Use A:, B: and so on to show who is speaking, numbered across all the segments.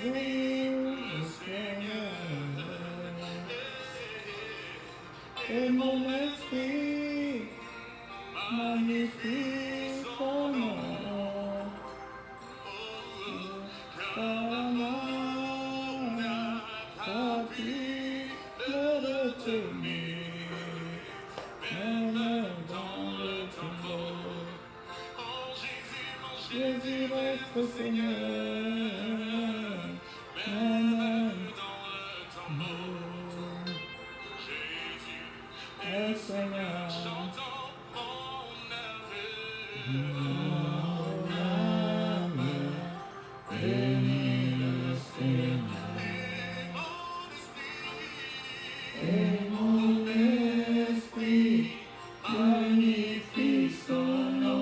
A: Joyeux le Seigneur, et mon esprit magnifie son nom. Jésus reste Seigneur, même dans le tombeau. Jésus est Seigneur. Chantons mon âme, bénis le Seigneur. Et mon esprit magnifie son nom.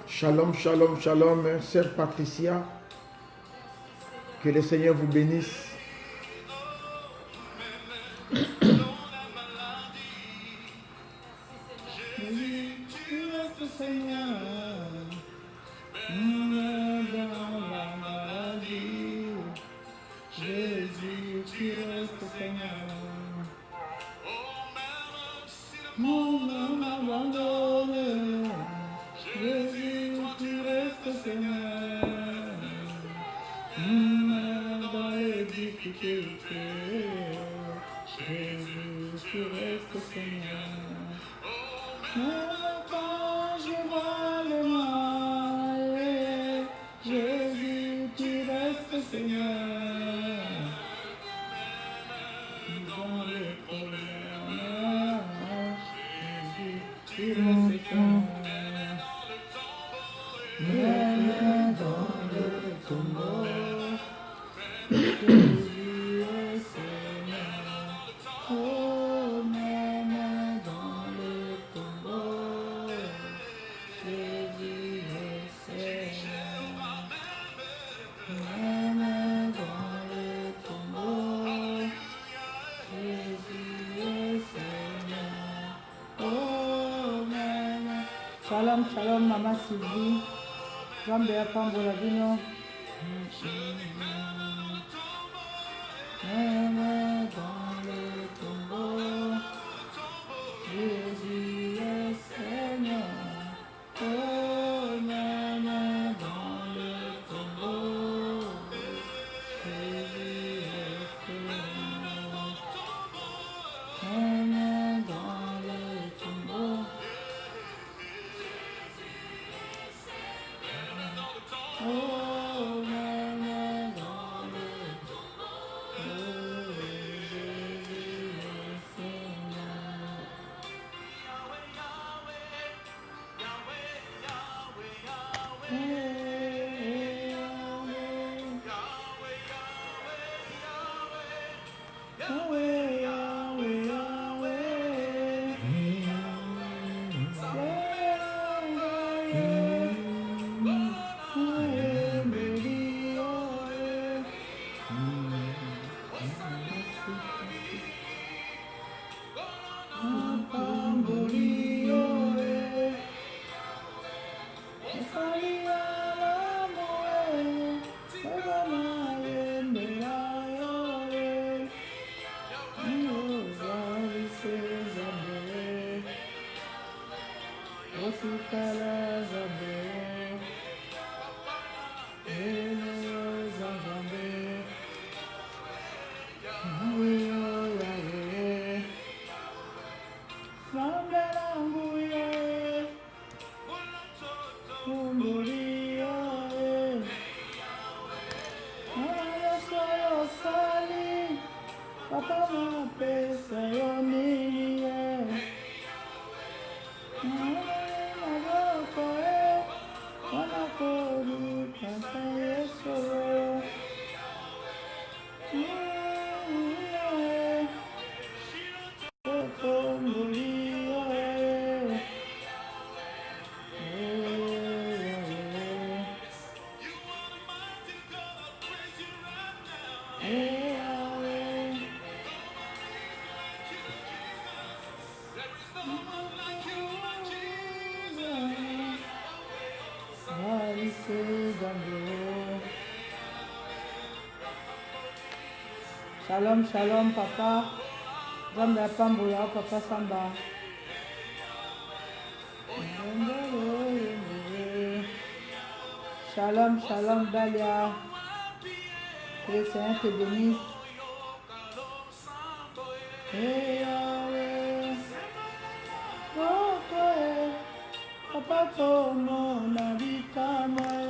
B: Shalom, shalom, shalom, sœur Patricia. Que le Seigneur vous bénisse.
A: Jésus, tu restes Seigneur. Mon âme abandonne. Jésus, tu restes Seigneur. Dans les difficultés. Jésus, tu restes Seigneur. Quand je vois le mal, Jésus, tu restes Seigneur. Dans les problèmes, Jésus, tu restes Seigneur. Même dans le tombeau, Jésus est Seigneur. Oh, même dans le tombeau, Jésus est Seigneur. Même dans le tombeau, Jésus est Seigneur. Oh, même. Shalom, shalom, Maman Sylvie. Zambe ya pambola bino. Même dans le tombeau, Jésus est Seigneur. Oh, même dans le tombeau, Jésus est Seigneur. Même dans le tombeau. Oh, même dans le tombeau, Papa mapesa yo nini ye. Maboko wana koluka Yesu Shalom, shalom, papa. Zamba pambola, papa Samba. Shalom, shalom, Dalia. Que le Seigneur te bénisse. Papa, comment on habite à moi?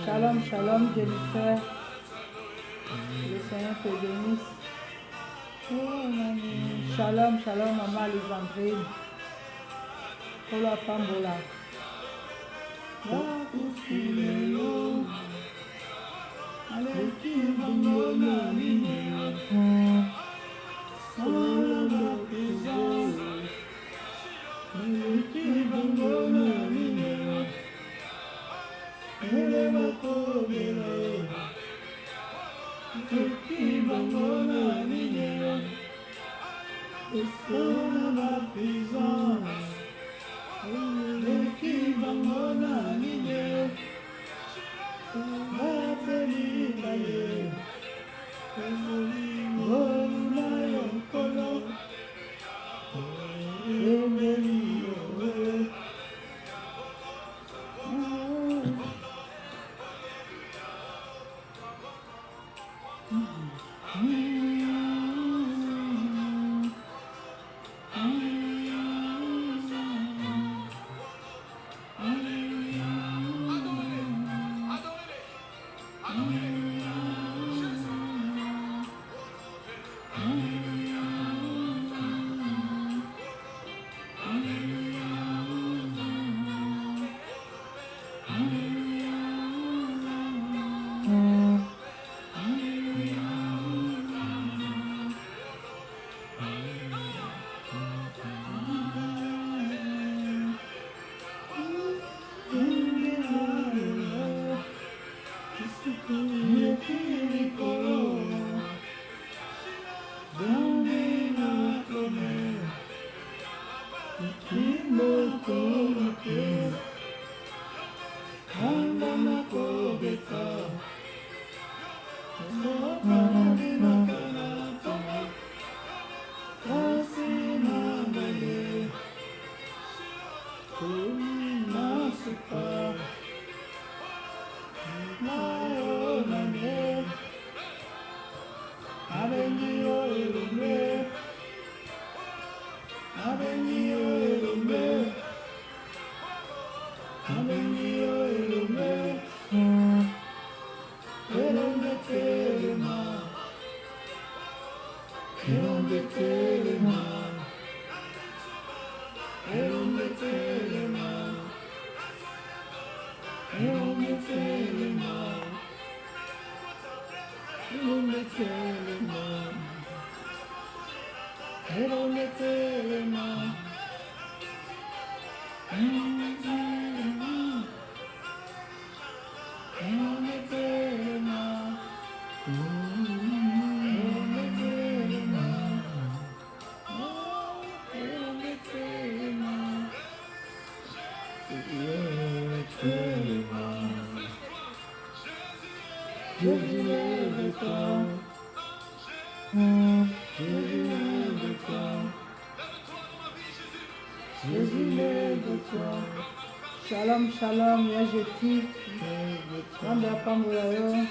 A: Shalom, shalom, Jennifer. Le Seigneur te bénisse. Shalom, shalom, maman Alexandrine. Kola Pambola. Shalom, shalom, Yajeti. Namba Pambola yo.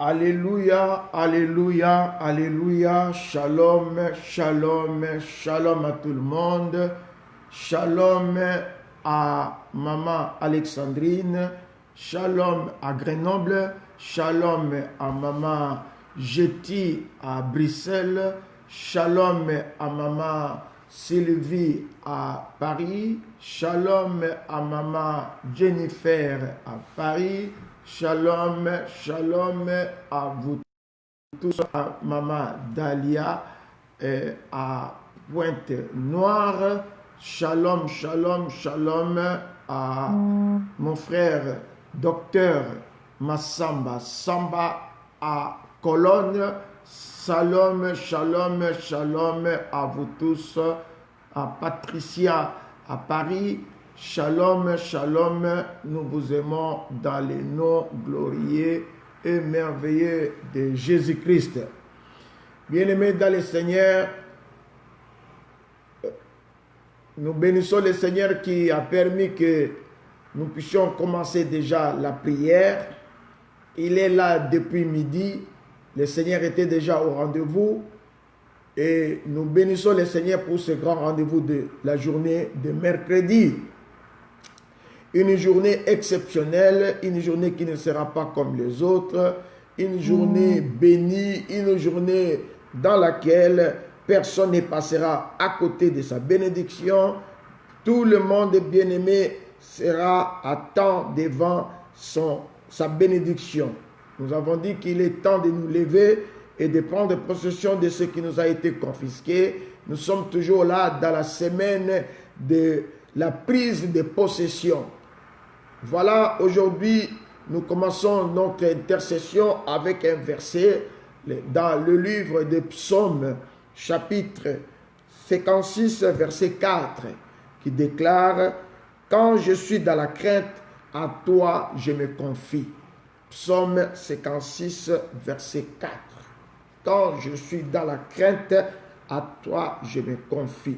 B: Alléluia, alléluia, alléluia. Shalom, shalom, shalom à tout le monde. Shalom à Maman Alexandrine. Shalom à Grenoble. Shalom à Maman Jetty à Bruxelles. Shalom à Maman Sylvie à Paris. Shalom à maman Jennifer à Paris. Shalom, shalom à vous tous, à maman Dalia à Pointe-Noire. Shalom, shalom, shalom à mon frère docteur Massamba Samba à Cologne. Shalom, shalom, shalom à vous tous, à Patricia à Paris. Shalom, shalom, nous vous aimons dans les noms glorieux et merveilleux de Jésus-Christ. Bien-aimés dans le Seigneur, nous bénissons le Seigneur qui a permis que nous puissions commencer déjà la prière. Il est là depuis midi. Le Seigneur était déjà au rendez-vous. Et nous bénissons le Seigneur pour ce grand rendez-vous de la journée de mercredi. Une journée exceptionnelle, une journée qui ne sera pas comme les autres, une journée bénie, une journée dans laquelle personne ne passera à côté de sa bénédiction. Tout le monde bien-aimé sera à temps devant sa bénédiction. Nous avons dit qu'il est temps de nous lever et de prendre possession de ce qui nous a été confisqué. Nous sommes toujours là dans la semaine de la prise de possession. Voilà, aujourd'hui, nous commençons notre intercession avec un verset dans le livre des Psaumes, chapitre 56, verset 4, qui déclare « Quand je suis dans la crainte, à toi je me confie ». Psaume 56, verset 4. « Quand je suis dans la crainte, à toi je me confie ».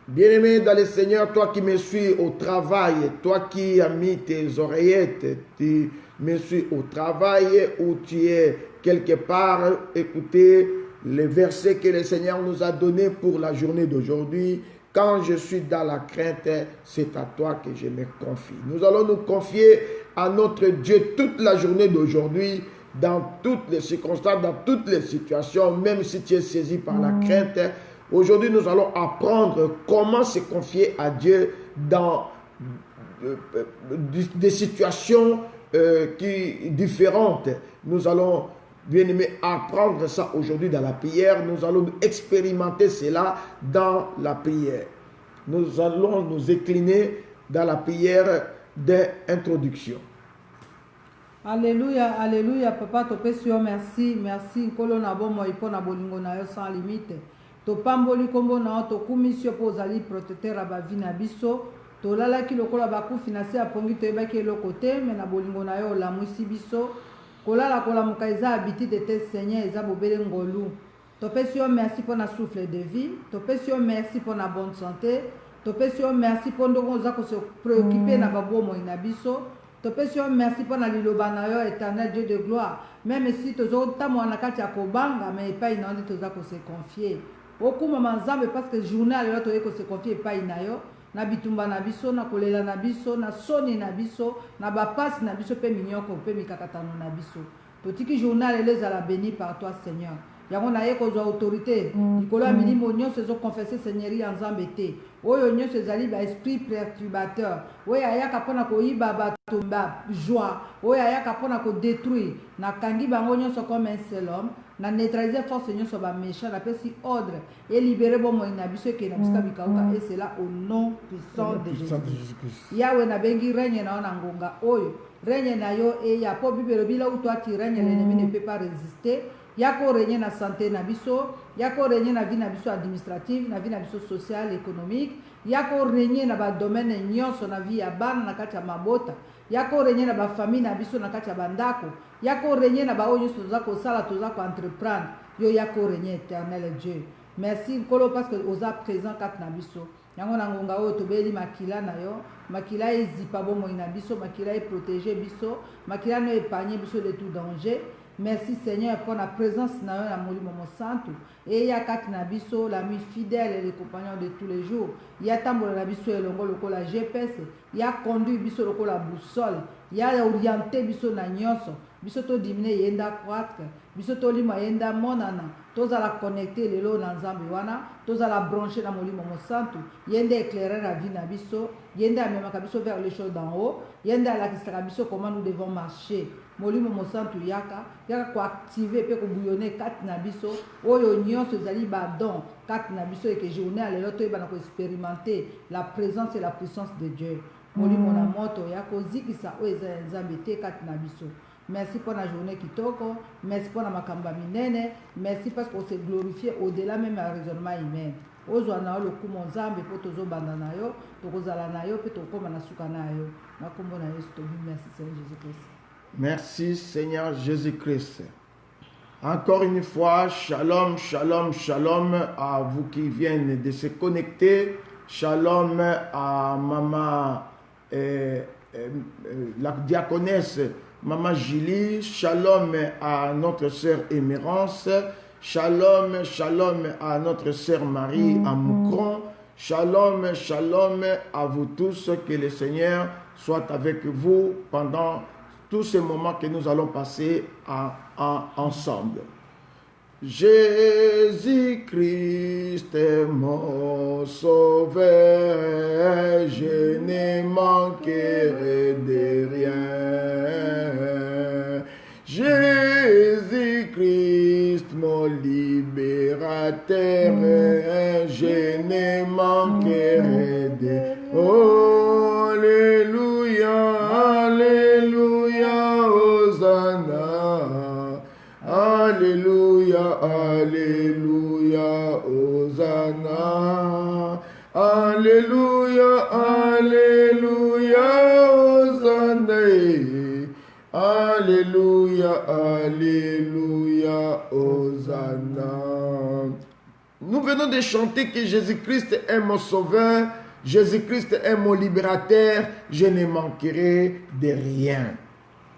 B: Bien-aimé dans le Seigneur, toi qui me suis au travail, toi qui as mis tes oreillettes, tu me suis au travail ou tu es quelque part, écoutez les versets que le Seigneur nous a donnés pour la journée d'aujourd'hui. Quand je suis dans la crainte, c'est à toi que je me confie. Nous allons nous confier à notre Dieu toute la journée d'aujourd'hui, dans toutes les circonstances, dans toutes les situations, même si tu es saisi par la crainte. Aujourd'hui, nous allons apprendre comment se confier à Dieu dans des situations différentes. Nous allons, bien aimé, apprendre ça aujourd'hui dans la prière. Nous allons expérimenter cela dans la prière. Nous allons nous incliner dans la prière d'introduction.
A: Alléluia, alléluia, papa, topesio, merci, merci, nkolo na bomo ipo na bolingo na yo sans limite. Topamboli kombo na to kumisio po zali protecteur ba vie na biso. Tolala ki lokola baku financier apongi to ebaki eloko te me na bolingo na yo la mwisi biso. Kolala kola mukaiza habiti de te Seigneur eza bobele ngolu. Topesio merci pour na souffle de vie. Topesio merci pour na bonne santé. Topesio merci pour ndongo za ko se préoccuper na babomo ina biso. Topesio merci pour na liloba na yo éternel Dieu de gloire. Même si tozo tamo na kati ya kobanga mais pas inandi toza ko se confier. Okuma manzambe parce que journal là toye ko se confier pas inayo na bitumba na biso na kolela na biso na soni na biso na bapasi na biso pe minyoko pe mikakatano na biso. Totiki journal les ala béni par toi Seigneur. Yango na ye kozwa autorité likolo ya milimo nyonso ezo confesser Seigneur ya nzambe te. Oyo nyonso ezali ba esprit perturbateur. Oyo ayaka pona koyiba bato ba joie. Oyo ayaka pona ko détruire na kangi bango nyonso comme un seul homme. Na neutraliser force nyonso ba méchant na pesi ordre et libérer bon mo na biso ke na biso bikauka et cela au nom puissant de Jésus. Yahweh na bengi règne na ona ngonga oyo. Règne na yo et ya po bibelo bila où toi tu règnes l'ennemi ne peut pas résister. Yako régner na santé na biso, yako régner na vie na biso administrative, na vie na biso sociale, économique, yako régner na ba domaine nyonso na vie ya bana na kati ya mabota, yako régner na ba famille na biso na kati ya bandako, yako régner na ba oyo toza ko sala toza ko entreprendre, yo yako régner éternel Dieu. Merci nkolo parce que oza présent kat na biso. Yango na ngonga oyo tobeli makila na yo, makila ezipa bomo na biso, makila protéger biso, makila no épargner biso de tout danger. Merci Seigneur pour la présence na yo na molimo santo. Et ya kat na biso l'ami fidèle et les compagnons de tous les jours. Ya tambola na biso elongo lokola GPS, ya conduit biso lokola boussole, ya orienté biso na nyonso. Biso to dimine yenda croître, biso to lima yenda monana. tozala connecté lelo na nzambe wana, tozala branché na molimo mosantu, yende éclairer la vie na biso, yende amemaka biso vers les choses d'en haut, yende alakisaka biso comment nous devons marcher. Molimo mosantu yaka ko activer pe ko bouillonner kati na biso oyo nyonso ezali ba don kati na biso et que journée alelo to ebana ko expérimenter la présence et la puissance de Dieu. Molimo na moto yako zikisa o eza nzambe te kati na biso. Merci pour la journée kitoko, merci pour la makamba minene, merci parce qu'on s'est glorifié au-delà même du raisonnement humain. Ozwana lo kumo nzambe po tozo banda na yo, tokozala na yo pe tokoma na suka na yo. Makombo na Yesu tobi merci Seigneur Jésus-Christ.
B: Merci Seigneur Jésus-Christ. Encore une fois, shalom, shalom, shalom à vous qui viennent de se connecter. Shalom à maman, la diaconesse Maman Julie, shalom à notre sœur Émérance, shalom, shalom à notre sœur Marie à Moucron, shalom, shalom à vous tous, que le Seigneur soit avec vous pendant tous ces moments que nous allons passer ensemble. Jésus-Christ est mon sauveur, je ne manquerai de rien. Jésus-Christ mon libérateur, je ne manquerai de rien. Alléluia, Alléluia, Hosanna. Alléluia, Alléluia, Hosanna. Alléluia, Alléluia, Hosanna. Alléluia, Alléluia, Hosanna. Nous venons de chanter que Jésus-Christ est mon sauveur, Jésus-Christ est mon libérateur, je ne manquerai de rien.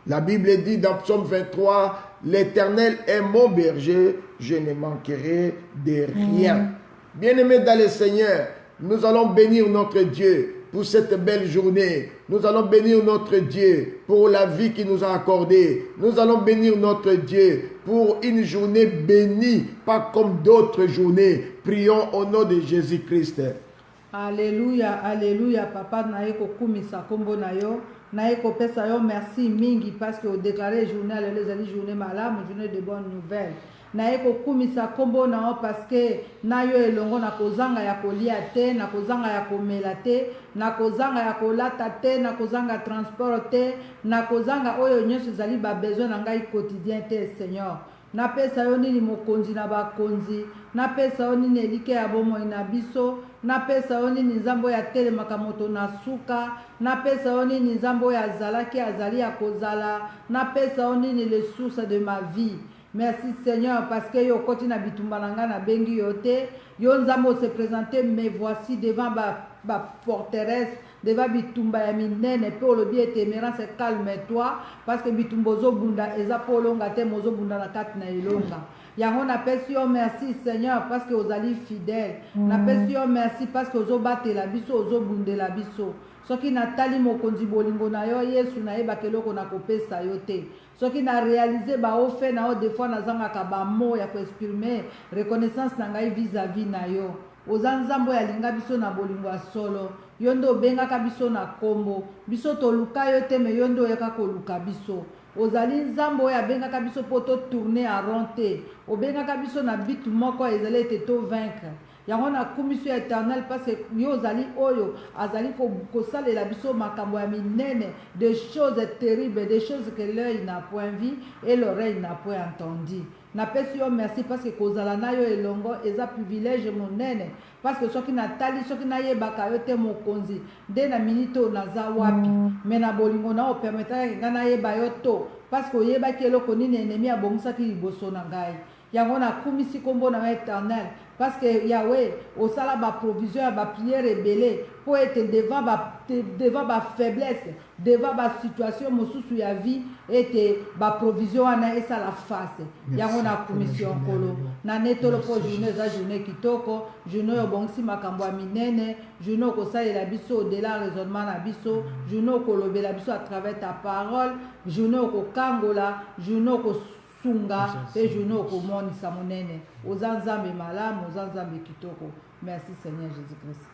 B: La Bible dit dans Psaume 23, l'Éternel est mon berger, je ne manquerai de rien. Bien-aimés dans le Seigneur, nous allons bénir notre Dieu pour cette belle journée. Nous allons bénir notre Dieu pour la vie qu'il nous a accordée. Nous allons bénir notre Dieu pour une journée bénie, pas comme d'autres journées. Prions au nom de Jésus-Christ.
A: Alléluia, Alléluia, Papa naeko kumisa kombo nayo. Naeko pesa yo merci mingi parce que au déclaré journée les ali journée malamu, journée de bonnes nouvelles. Naeko kumisa kombo nao parce que nayo elongo na kozanga ya kolia te, na kozanga ya komela te, na kozanga ya kolata te, na kozanga transport te, na kozanga oyo nyonso zali ba besoin na ngai quotidien te Seigneur. Na pesa yo nini mokonzi na bakonzi, na pesa yo nini elike ya bomoi na biso, na pesa yo nini nzambo ya telemaka moto na suka, na pesa yo nini nzambo ya azalaki azali ya kozala, na pesa yo nini les sources de ma vie. Merci Seigneur parce que yo koti na bitumba na nga na bengi yo te, yo nzambo se présenter me voici devant ba forteresse, devant bitumba ya minene pe olobi Émérance calme-toi parce que bitumba zo bunda eza po longa te mozo bunda na kati na elonga. Yango na pesi yo merci Seigneur parce que ozali fidèle. Na pesi yo merci parce que ozo batela biso ozo bundela biso. Soki natali mokonzi bolingo na yo Yesu na yeba keloko na kopesa yo te. Soki na réaliser ba ofe na o des fois nazanga ka ba mo ya ko exprimer reconnaissance na ngai vis-à-vis na yo. Ozanzambo ya linga biso na bolingo ya solo. Yondo bengaka biso na kombo. Biso to luka yo te me yondo yaka ko luka biso. Ozali nzambo ya bengaka biso poto tourner à ronté. Obengaka biso na bitu moko ezali te to vaincre. Yango na commission éternelle parce que yo ozali oyo azali ko salela biso makambo ya minene, des choses terribles, des choses que l'œil n'a point vu et l'oreille n'a point entendu. Na pesi yo merci parce que kozala na yo elongo eza privilège monene parce que soki natali soki na yebaka yo te mokonzi nde na minute o naza wapi mais na bolingo na o permettre nga na yeba yo to parce que oyebaki eloko nini ennemi abongisaki liboso na ngai. Yango na kumisi kombo na éternel parce que Yahweh au sala ba provision ba prière ébélé pour être devant ba faiblesse, devant ba situation mosusu ya vie et ba provision na esa la face. Yango na commission kolo na netolo po journée za journée kitoko, journée yo bongsi makambo minene, journée ko salela biso au-delà raisonnement na biso, journée ko lobela biso à travers ta parole, journée ko kangola, journée ko sunga te journée okomonisa monene oza nzambe malamu oza nzambe kitoko. Merci Seigneur Jésus-Christ.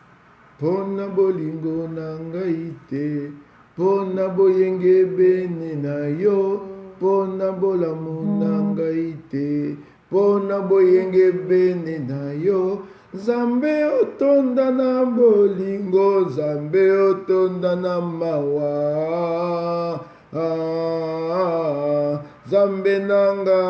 B: Pona bolingo na ngai te, pona boyenge bene na yo, pona bolamu na ngai te, pona boyenge bene na yo. Zambe otonda na bolingo, Zambe otonda na mawa, Zambe nanga,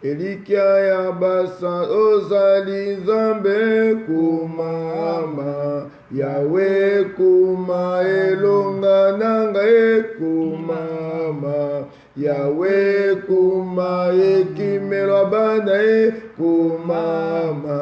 B: Elikia ya basa ozali Zambe kumama, Yawe kuma elonga nanga ekumama, Yawe kuma ekimelo bana ekumama,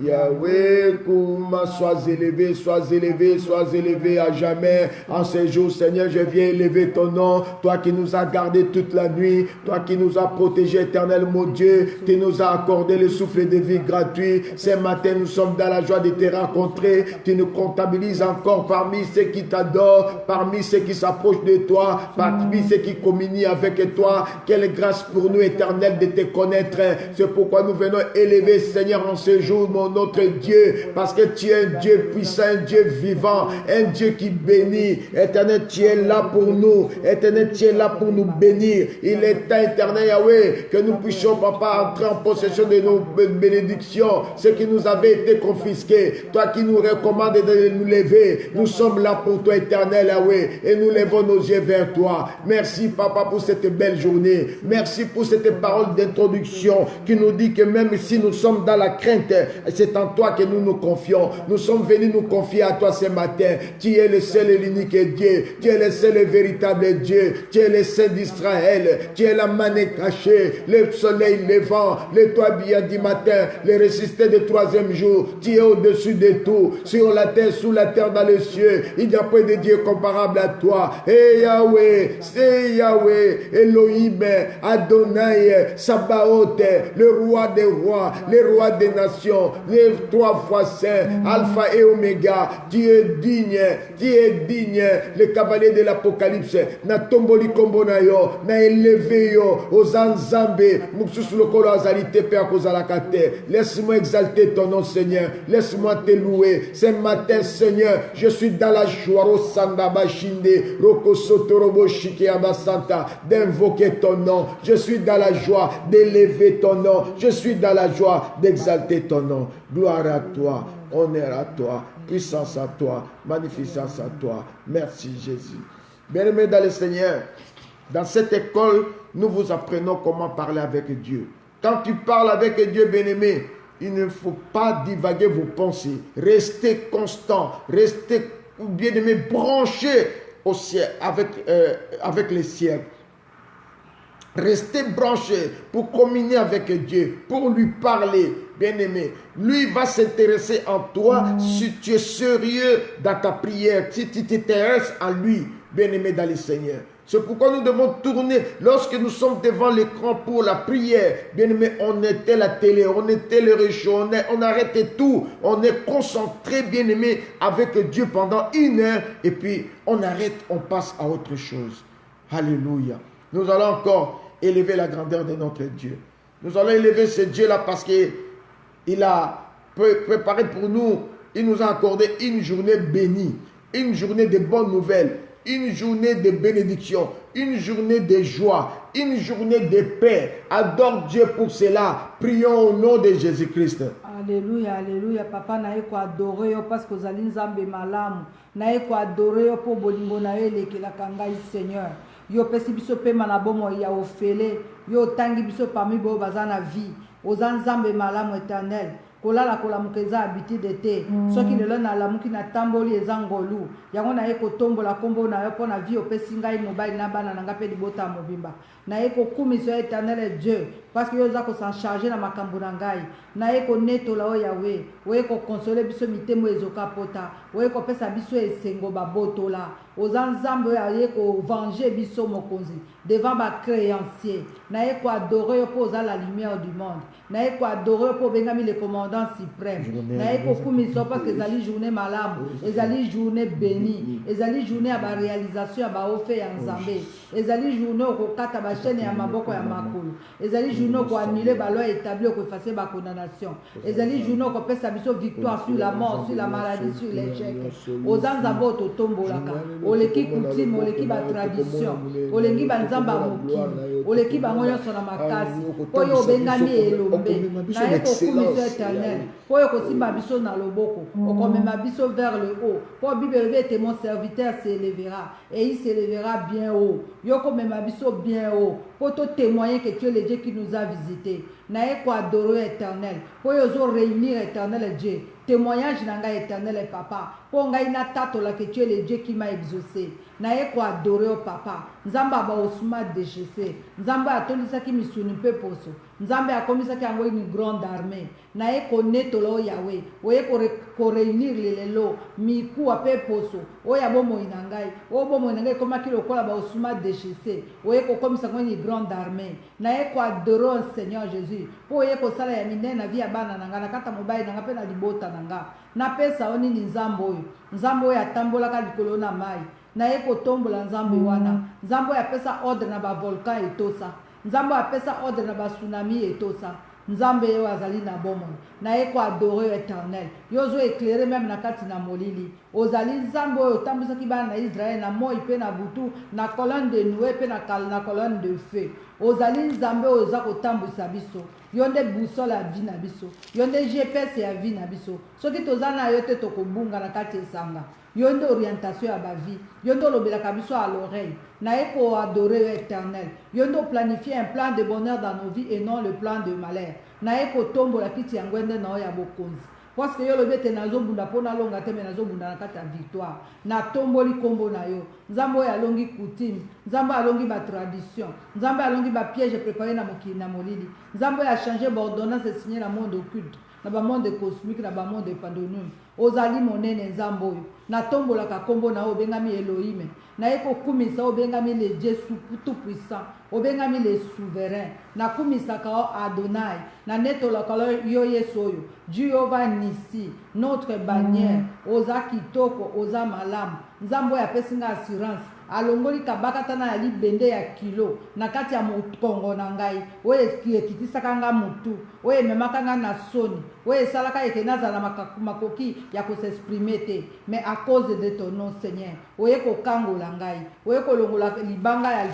B: Yahweh, Kouma, sois élevé, sois élevé, sois élevé à jamais. En ces jours, Seigneur, je viens élever ton nom. Toi qui nous as gardés toute la nuit, toi qui nous as protégés, éternel mon Dieu, qui nous as accordé le souffle de vie gratuit. Ce matin, nous sommes dans la joie de te rencontrer. Tu nous comptabilises encore parmi ceux qui t'adorent, parmi ceux qui s'approchent de toi, parmi ceux qui communient avec toi. Quelle grâce pour nous, éternel, de te connaître. C'est pourquoi nous venons élever, Seigneur, en ce jour, notre Dieu, parce que tu es un Dieu puissant, un Dieu vivant, un Dieu qui bénit. Éternel, tu es là pour nous. Éternel, tu es là pour nous bénir. Il est temps, éternel Yahweh, que nous puissions, papa, entrer en possession de nos bénédictions, ce qui nous avait été confisqué. Toi qui nous recommandes de nous lever, nous sommes là pour toi, éternel Yahweh, et nous levons nos yeux vers toi. Merci, papa, pour cette belle journée. Merci pour cette parole d'introduction qui nous dit que même si nous sommes dans la crainte, c'est en toi que nous nous confions. Nous sommes venus nous confier à toi ce matin. Tu es le seul et l'unique Dieu. Tu es le seul et véritable Dieu. Tu es le Saint d'Israël. Tu es la manne cachée, le soleil levant, le toit bien du matin, le ressuscité du troisième jour. Tu es au-dessus de tout, sur la terre, sous la terre, dans les cieux. Il n'y a pas de Dieu comparable à toi. Et Yahweh, c'est Yahweh, Elohim, Adonai, Sabaoth, le roi des rois, le roi des nations, les 3 fois saint, Alpha et Oméga. Tu es digne, le cavalier de l'Apocalypse. Na tomboli kombo na yo, na élevé yo, aux anzambe, muksusu lokolo azalite pe akozalakate. Laisse-moi exalter ton nom, Seigneur. Laisse-moi te louer. Ce matin, Seigneur, je suis dans la joie, Rosanda Bashinde, Roko Sotorobo Shike Abasanta, d'invoquer ton nom. Je suis dans la joie d'élever ton nom. Je suis dans la joie d'exalter ton nom. Gloire à toi, honneur à toi, puissance à toi, magnificence à toi. Merci Jésus. Bien-aimés dans le Seigneur, dans cette école, nous vous apprenons comment parler avec Dieu. Quand tu parles avec Dieu, bien-aimé, il ne faut pas divaguer vos pensées. Restez constant, restez, bien-aimé, branchés au ciel, avec les ciels. Restez branchés pour communier avec Dieu, pour lui parler, bien-aimé. Lui va s'intéresser en toi si tu es sérieux dans ta prière, si tu t'intéresses à lui, bien-aimé dans le Seigneur. C'est pourquoi nous devons tourner. Lorsque nous sommes devant l'écran pour la prière, bien-aimé, on était la télé, on était le réchaud, on arrêtait tout. On est concentré, bien-aimé, avec Dieu pendant 1 heure et puis on arrête, on passe à autre chose. Alléluia. Nous allons encore élever la grandeur de notre Dieu. Nous allons élever ce Dieu-là parce qu'il a préparé pour nous, il nous a accordé une journée bénie, une journée de bonnes nouvelles, une journée de bénédiction, une journée de joie, une journée de paix. Adore Dieu pour cela. Prions au nom de Jésus-Christ.
A: Alléluia, alléluia. Papa, nae ko adorer parce que zali nzambe malamu. Nae ko adorer pour bolingo nae leki la kangai Seigneur. Yo pesi biso pe manabomo ya ofele. Yo tangi biso parmi bo bazana vie. Ozan nzambe malamu éternel. Kolala kolamuka eza habitude de te. Soki lelo na lamuki na tamboli eza ngolu. Yango na ye kotombola kombo na yo po na vie opesi ngai mobali na bana na nga pe libota mobimba. Na ye kokumisa éternel Dieu. parce que yo oza s'en charger na makambo na ngai na ye konetola o yawe oye kokonsole biso mitemo ezoka pota oye kopesa biso esengo babotola oza nzambe oyo aye kovange biso mokonzi devant bacréancier na ye koadore yo mpo oza la lumière du monde na ye koadore yo mpo obengami le commandant suprême na ye kokumisa yo parce que ezali journée malamu ezali journée béni ezali journée ya baréalisation ya baofe ya nzambe ezali journée okokata bachaîne ya maboko ya makolo ezali journée okoannule baloi établi okoefase bakondamnation ezali journée okopesa biso victoire sur la mort sur la maladie sur l'échec oza nzambe oyo totombolaka oleki coutume oleki batradition olengi banzambe ya mokili oleki bango nyonso na makasi mpo oyo obengami elombe na ye kokumiso éternel mpo oyo kosimba biso na loboko okomema biso vers le haut mpo bible elobi ete mon serviteur s'élèvera et il s'élèvera bien haut yo komema biso bien haut mpo totémoigner que tu es le Dieu qui nous a visités na ye koadorer éternel mpo oyo ozo réunir éternel Dieu témoignage na ngai éternel papa mpo ngai natatola que tu es le Dieu qui m'a exaucé na ye koadorer o papa nzambe abaosuma déchese nzambe atondisaki misuni mpe poso nzambe akomisaki yango une grande armée na ye konetola o yawe oye koréunir lelelo mikuwa mpe poso oyo ya bomoi na ngai oyo bomoi na ngai ekomaki lokola baosuma déchese oye kokomisa yango une grande armée na ye koadorer o Seigneur Jésus mpo oye kosala ya minene na vi ya bana na ngai na kata mobali na ngai mpe na libota na ngai napesa o nini nzambe oyo atambolaka likolo na mai na ye kotombola nzambe wana nzambe oyo apesa ordre na bavolcan etosa nzambe oyo apesa ordre na batsunami etosa nzambe oyo azali na bomoi na ye koadore éternel yo ozo éclaire même na kati na molili ozali nzambe oyo otambwisaki bana na Israël na moi mpe na butu na colonne de nuée mpe na colonne de feu ozali nzambe oyo oza kotambwisa biso yo nde boussole ya vie na biso yo nde GPS ya vie na biso soki toza na yo te tokobunga na kati esanga yo nde orientation ya bavie yo nde olobelaka biso à l'oreille na ye koadore yo éternel yo nde oplanifie un plan de bonheur dans nos vies et non le plan de malheur na ye kotombola kiti ya ngwende na oyo ya bokonzi parce que yo lobi ete nazobunda mpo nalonga te me nazobunda na kati ya victoire natomboli nkombo na yo nzambe oyo alongi coutume nzambe alongi batradition nzambe alongi bapiège préparé na mokili na molili nzambe oyo achange baordonnance esigné na monde occulte na bamonde cosmique na bamonde pandonime ozali monene nzambe oyo natombolaka nkombo na yo obengami Elohim na ye kokumisa obengami le Dieu tout puissant obengami le souverain nakumisaka o Adonai na netolaka yo Yesu oyo Jéhovah Nissi notre bannière oza kitoko oza malamu nzambe oyo apesi nga assurance alongoli kabakatana ya libende ya kilo na kati ya mokongo na ngai oyo ekitisaka nga mutu oyo ememaka nga na soni oyo esalaka ete nazala makoki ya kosexprime te mais à cause de ton nom Seigneur oye kokangola ngai oye kolongola libanga ya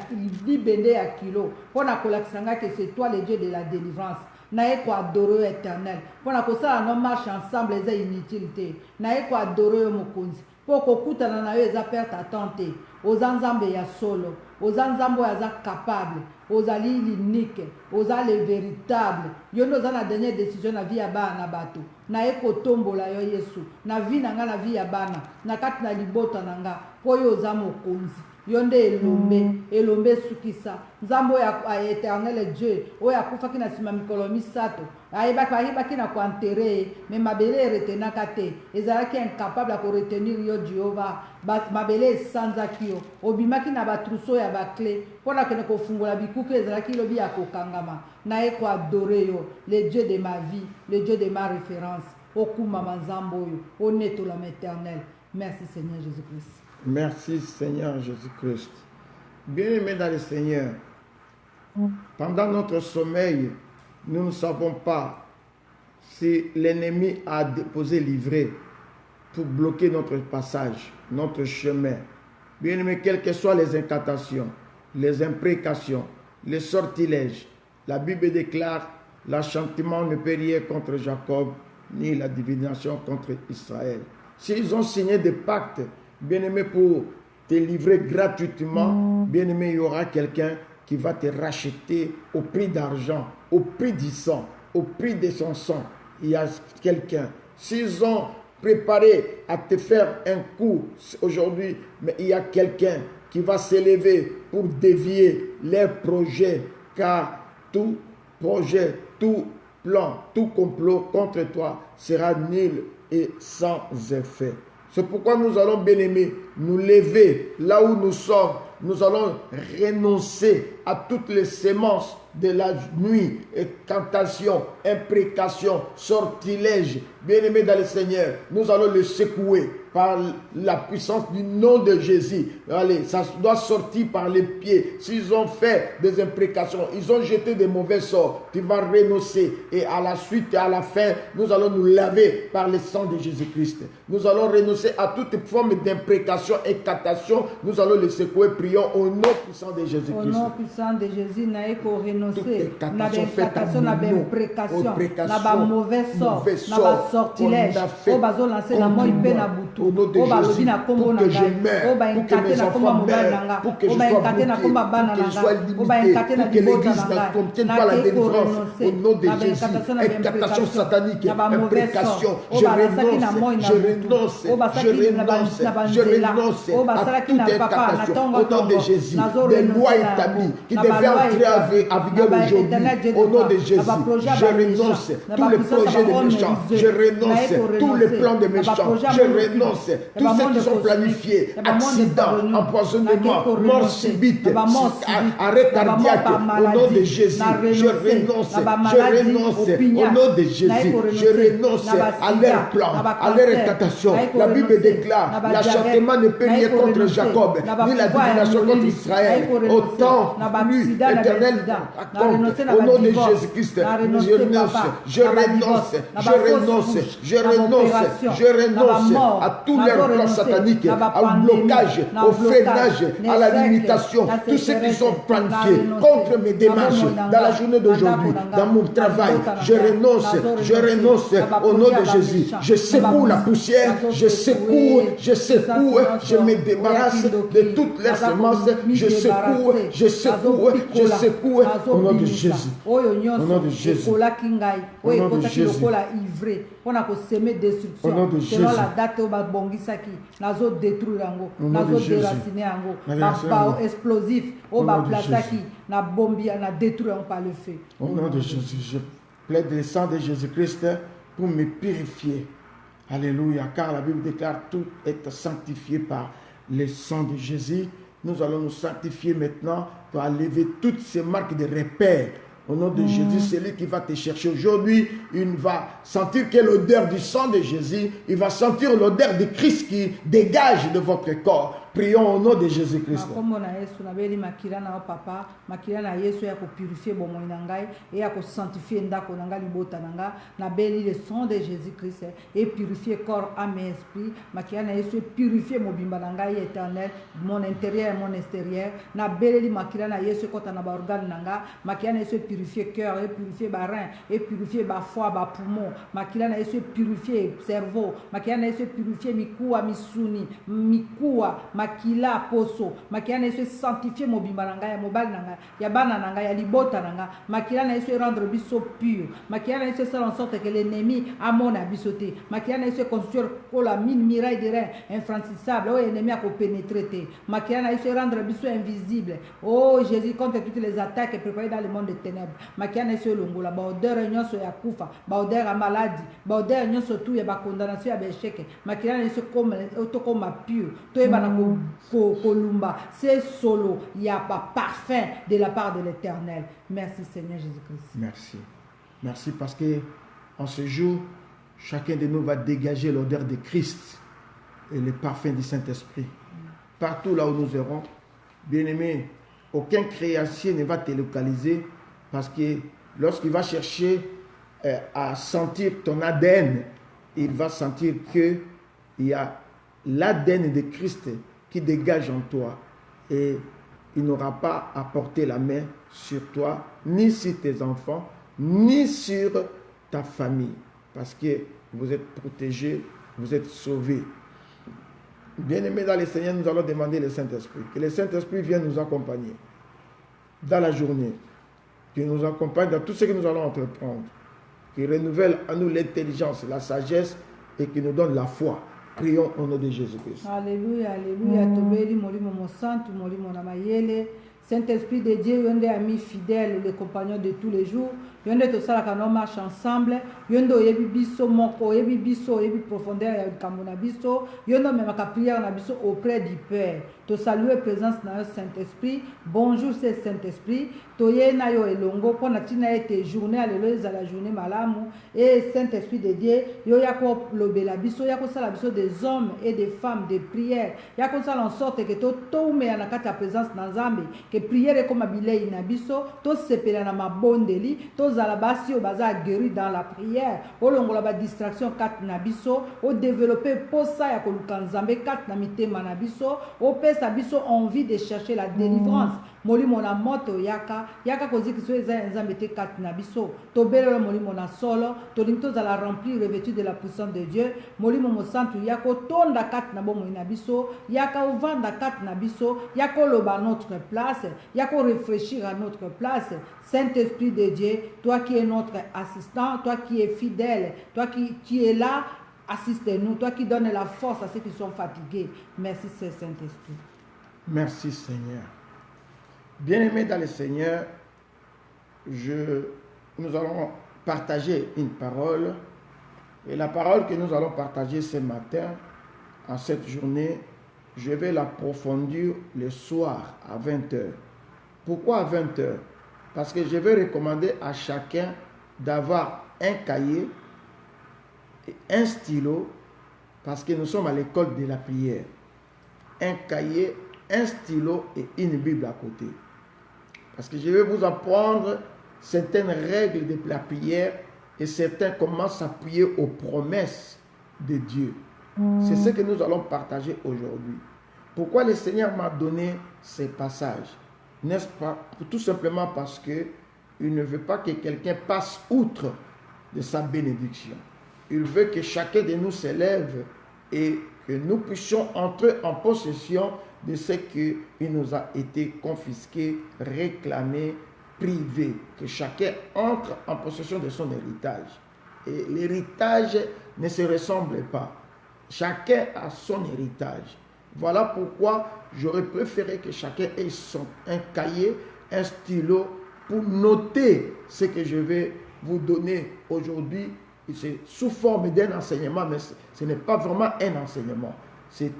A: libende ya kilo mpo na kolakisa ngai que c'est toi le Dieu de la délivrance na ye koadore yo éternel mpo na kosala no marche ensemble eza inutile te na ye koadore yo mokonzi mpo kokutana na yo eza perte à temps te oza nzambe ya solo oza nzambe oyo aza capable ozali l'unique oza le véritable yo nde oza na dernière décision na vie ya bana na bato na ye kotombola yo Yesu na vie na nga na vie ya bana na kati na libota na nga mpo yo oza mokonzi yo nde elombe esukisa nzambe oyo éternel Dieu oyo akufaki na nsima mikolo misato ayebaki na koantere ye me mabele eretenaka te ezalaki incapable ya koretenir yo Jehova mabele esanzaki yo obimaki na batrousseau ya bakle mpo na kende kofungola bikuku ezalaki lobi ya kokangama na ye koadore yo le Dieu de ma vie le Dieu de ma référence okumama nzambe oyo onetolama éternel merci Seigneur Jésus-Christ.
B: Merci Seigneur Jésus-Christ. Bien-aimés dans le Seigneur, pendant notre sommeil, nous ne savons pas si l'ennemi a déposé livret pour bloquer notre passage, notre chemin. Bien-aimés, quelles que soient les incantations, les imprécations, les sortilèges, la Bible déclare l'enchantement ne peut rien contre Jacob, ni la divination contre Israël. S'ils ont signé des pactes, bien-aimé, pour te livrer gratuitement, bien-aimé, il y aura quelqu'un qui va te racheter au prix d'argent, au prix du sang, au prix de son sang. Il y a quelqu'un. S'ils ont préparé à te faire un coup aujourd'hui, mais il y a quelqu'un qui va s'élever pour dévier leurs projets, car tout projet, tout plan, tout complot contre toi sera nul et sans effet. C'est pourquoi nous allons, bien-aimés, nous lever là où nous sommes. Nous allons renoncer à toutes les semences de la nuit, incantation, imprécation, sortilège. Bien-aimés dans le Seigneur, nous allons le secouer par la puissance du nom de Jésus. Allez, ça doit sortir par les pieds. S'ils ont fait des imprécations, ils ont jeté des mauvais sorts, tu vas renoncer. Et à la suite et à la fin, nous allons nous laver par le sang de Jésus-Christ. Nous allons renoncer à toute forme d'imprécation, incantation. Nous allons le secouer. Prions au nom puissant de Jésus-Christ.
A: Au nom puissant de Jésus, n'a pas renoncer. N'a pas
B: incantation,
A: n'a pas imprécation, n'a pas mauvais sort, n'a pas sortilège. Au bazo lancer la mort ipe na butu.
B: Au nom de Jésus, pour que je meure, pour que mes enfants meurent, pour que je sois bloqué, pour que je sois limité, pour que l'Église ne contienne pas la délivrance. Au nom de Jésus, incantation satanique, imprécation, je renonce à toute incantation. Au nom de Jésus, des lois établies qui devaient entrer à vigueur aujourd'hui. Au nom de Jésus, je renonce tous les projets des méchants. Je renonce tous les plans des méchants. Je renonce tous ceux qui sont planifiés. Accidents, empoisonnement, mort subite, arrêt cardiaque. Au nom de Jésus, je renonce. Au nom de Jésus, je renonce à leur plan, à leur incantation. La Bible déclare, l'acharnement ne peut rien contre Jacob, ni la divination contre Israël. Autant lui, éternel, au nom de Jésus-Christ, je renonce à tous leurs plans sataniques, au blocage, au freinage, à la limitation, tous ceux qui sont planifiés contre mes démarches dans la journée d'aujourd'hui, dans mon travail. Je renonce au nom de Jésus. Je secoue la poussière, je secoue, je me débarrasse de toutes les semences, je secoue, au nom de Jésus. Au nom de Jésus. Au nom de Jésus.
A: On a semé destruction. Selon la date où babongisaki, nazo détruire yango, nazo déraciner yango, ba explosif, au ba plasaki, na bombia, na détruire par le feu.
B: Au nom de Jésus, je plaide le sang de Jésus-Christ pour me purifier. Alléluia, car la Bible déclare tout est sanctifié par le sang de Jésus. Nous allons nous sanctifier maintenant pour enlever toutes ces marques de repères. Au nom de Jésus, celui qui va te chercher aujourd'hui, il va sentir que l'odeur du sang de Jésus, il va sentir l'odeur de Christ qui dégage de votre corps. Prions au nom de Jésus-Christ.
A: Purifier et à sanctifier le sang de Jésus-Christ et purifier corps, âme et esprit. Makiana Yesu purifier mon bimbalanga éternel, mon intérieur et mon extérieur. Na beli makirana Yesu kota na ba organe nanga. Makiana Yesu purifier cœur et purifier ba rein et purifier ba foie, ba poumon. Makiana Yesu purifier cerveau. Makiana Yesu purifier mikua misuni, mikua makila poso. Makiana Yesu sanctifier mon bimbalanga ya mobile nanga, ya bana nanga, ya libota nanga. Makiana Yesu rendre biso pur. Makiana Yesu faire en sorte que l'ennemi a mon abisoté. Makiana Yesu construire la mine miraille de rein infranchissable. Oh, ennemi a pénétrer. Makiana Yesu rendre biso invisible. Oh, Jésus contre toutes les attaques préparées dans le monde des ténèbres. Makiana Yesu longola ba odeur nyonso ya kufa, ba odeur ya maladie, ba odeur nyonso tout ya ba condamnation ya ba échec. Makiana Yesu comme to comme pur. To eba na kolumba. C'est solo, il y a pas parfum de la part de l'Éternel. Merci Seigneur Jésus-Christ.
B: Merci. Merci parce que en ce jour, chacun de nous va dégager l'odeur de Christ et le parfum du Saint-Esprit. Partout là où nous irons, bien-aimé, aucun créancier ne va te localiser parce que lorsqu'il va chercher à sentir ton ADN, il va sentir qu'il y a l'ADN de Christ qui dégage en toi et il n'aura pas à porter la main sur toi, ni sur tes enfants, ni sur ta famille, parce que vous êtes protégés, vous êtes sauvés. Bien-aimés dans le Seigneur, nous allons demander le Saint-Esprit, que le Saint-Esprit vienne nous accompagner dans la journée, qu'il nous accompagne dans tout ce que nous allons entreprendre, qu'il renouvelle à nous l'intelligence, la sagesse et qu'il nous donne la foi. Prions au nom de Jésus-Christ.
A: Alléluia, alléluia. Tobeli molimo mo santu molimo na mayele. Saint-Esprit de Dieu, yonde ami fidèle, les compagnons de tous les jours. Yonde to sala kano marche ensemble. Yonde oyebi biso moko, oyebi biso, oyebi profondeur ya kambo na biso. Yonde même ka prière na biso auprès du Père. To saluer présence na Saint-Esprit. Bonjour c'est Saint-Esprit. Toye na yo elongo pona tina ete journée alelo za la journée malamu et Saint-Esprit de Dieu yo yako lobela biso yako sala biso des hommes et des femmes de prière. Yako sala en sorte que to me na kata présence na Nzambe que prière comme bilei na biso to sepela na mabondeli to zala basi o baza guéri dans la prière olongola ba distraction kat na biso o développer posa ya koluka Nzambe kat na mitema na biso o pesa biso envie de chercher la délivrance. Molimo na moto yaka koziki so eza Nzambe te kat na biso to belelo molimo na solo to limto za la remplir revêtu de la puissance de Dieu molimo mo santu yako tonda kat na bomo na biso yaka ovanda kat na biso yako loba notre place yako réfléchir à notre place. Saint-Esprit de Dieu, toi qui es notre assistant, toi qui es fidèle, toi qui es là, assiste-nous, toi qui donnes la force à ceux qui sont fatigués. Merci Saint-Esprit.
B: Merci Seigneur. Bien-aimés dans le Seigneur, nous allons partager une parole. Et la parole que nous allons partager ce matin, en cette journée, je vais l'approfondir le soir à 20h. Pourquoi à 20h? Parce que je vais recommander à chacun d'avoir un cahier et un stylo, parce que nous sommes à l'école de la prière. Un cahier, un stylo et une Bible à côté. Parce que je vais vous apprendre certaines règles de la prière et certains comment s'appuyer aux promesses de Dieu. C'est ce que nous allons partager aujourd'hui. Pourquoi le Seigneur m'a donné ces passages? N'est-ce pas? Tout simplement parce que il ne veut pas que quelqu'un passe outre de sa bénédiction. Il veut que chacun de nous s'élève et que nous puissions entrer en possession de ce qui nous a été confisqué, réclamé, privé. Que chacun entre en possession de son héritage. Et l'héritage ne se ressemble pas. Chacun a son héritage. Voilà pourquoi j'aurais préféré que chacun ait un cahier, un stylo pour noter ce que je vais vous donner aujourd'hui. C'est sous forme d'un enseignement, mais ce n'est pas vraiment un enseignement. C'est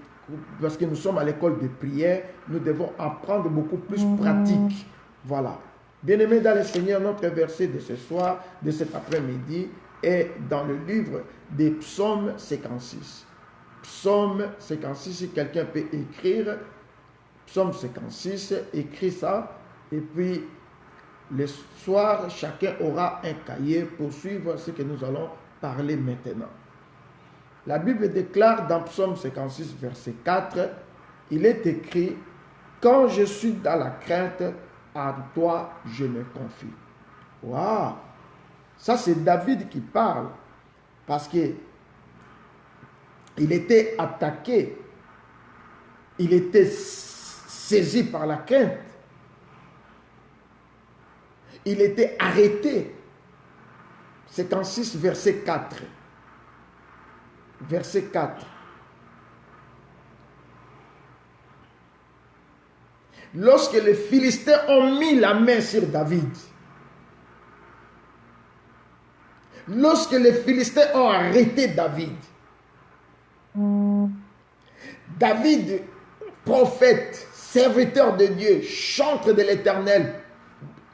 B: parce que nous sommes à l'école de prière, nous devons apprendre beaucoup plus pratique. Voilà. Bien-aimés dans le Seigneur, notre verset de ce soir, de cet après-midi, est dans le livre des Psaumes 56. Psaume 56, si quelqu'un peut écrire, Psaume 56, écrit ça, et puis le soir, chacun aura un cahier pour suivre ce que nous allons parler maintenant. La Bible déclare dans Psaume 56, verset 4, il est écrit, « Quand je suis dans la crainte, à toi je me confie. » Waouh! Ça c'est David qui parle, parce que il était attaqué, il était saisi par la crainte, il était arrêté. 56, verset 4. Verset 4. Lorsque les Philistins ont mis la main sur David, lorsque les Philistins ont arrêté David, David, prophète, serviteur de Dieu, chantre de l'Éternel,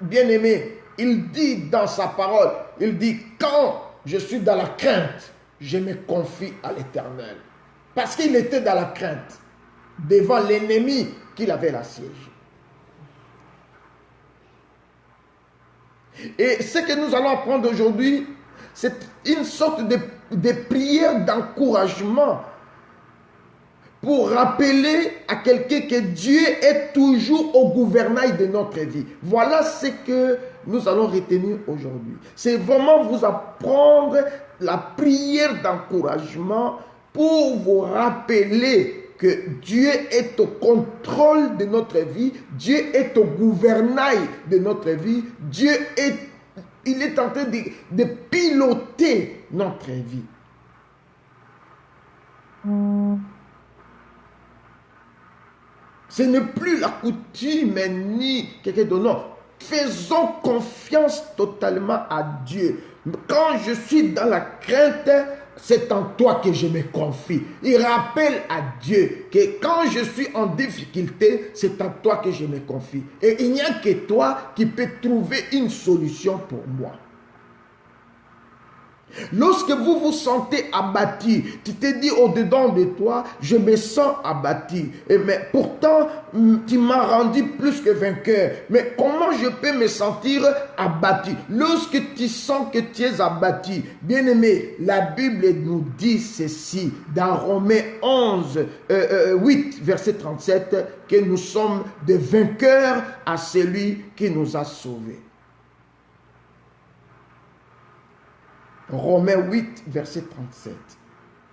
B: bien-aimé, il dit dans sa parole, il dit, quand je suis dans la crainte, je me confie à l'Éternel. Parce qu'il était dans la crainte, devant l'ennemi qu'il avait l'assiégé. Et ce que nous allons apprendre aujourd'hui, c'est une sorte de prière d'encouragement pour rappeler à quelqu'un que Dieu est toujours au gouvernail de notre vie. Voilà ce que nous allons retenir aujourd'hui. C'est vraiment vous apprendre la prière d'encouragement pour vous rappeler que Dieu est au contrôle de notre vie, Dieu est au gouvernail de notre vie, il est en train de piloter notre vie. Ce n'est plus la coutume ni quelque chose. Non. Faisons confiance totalement à Dieu. Quand je suis dans la crainte, c'est en toi que je me confie. Il rappelle à Dieu que quand je suis en difficulté, c'est en toi que je me confie. Et il n'y a que toi qui peux trouver une solution pour moi. Lorsque vous vous sentez abattu, tu te dis au-dedans de toi, je me sens abattu. Mais pourtant, tu m'as rendu plus que vainqueur. Mais comment je peux me sentir abattu? Lorsque tu sens que tu es abattu, bien-aimé, la Bible nous dit ceci, dans Romains 8, verset 37, que nous sommes des vainqueurs à celui qui nous a sauvés. Romains 8, verset 37.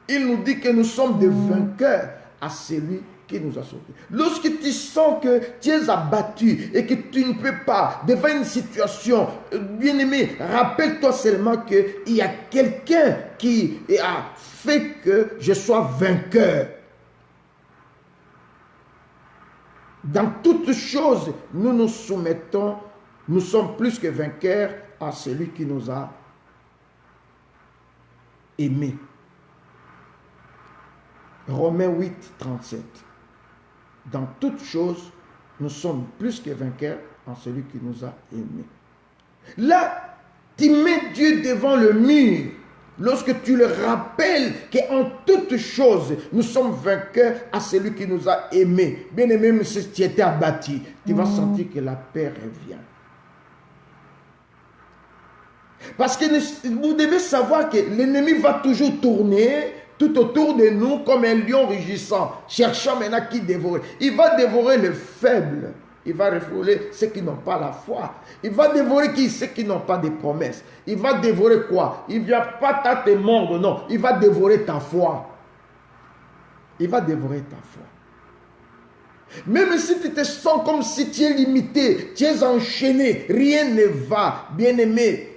B: Il nous dit que nous sommes des vainqueurs à celui qui nous a sauvés. Lorsque tu sens que tu es abattu et que tu ne peux pas, devant une situation, bien-aimé, rappelle-toi seulement qu'il y a quelqu'un qui a fait que je sois vainqueur. Dans toutes choses, nous nous soumettons, nous sommes plus que vainqueurs à celui qui nous a aimé. Romains 8, 37. Dans toutes choses, nous sommes plus que vainqueurs en celui qui nous a aimés. Là, tu mets Dieu devant le mur. Lorsque tu le rappelles qu'en toutes choses, nous sommes vainqueurs à celui qui nous a aimés. Bien aimé, même si tu étais abattu, tu vas sentir que la paix revient. Parce que vous devez savoir que l'ennemi va toujours tourner tout autour de nous comme un lion rugissant, cherchant maintenant qui dévorer. Il va dévorer les faibles. Il va dévorer ceux qui n'ont pas la foi. Il va dévorer ceux qui n'ont pas de promesses. Il va dévorer quoi? Il ne vient pas te mordre, non. Il va dévorer ta foi. Il va dévorer ta foi. Même si tu te sens comme si tu es limité, tu es enchaîné, rien ne va, bien-aimé.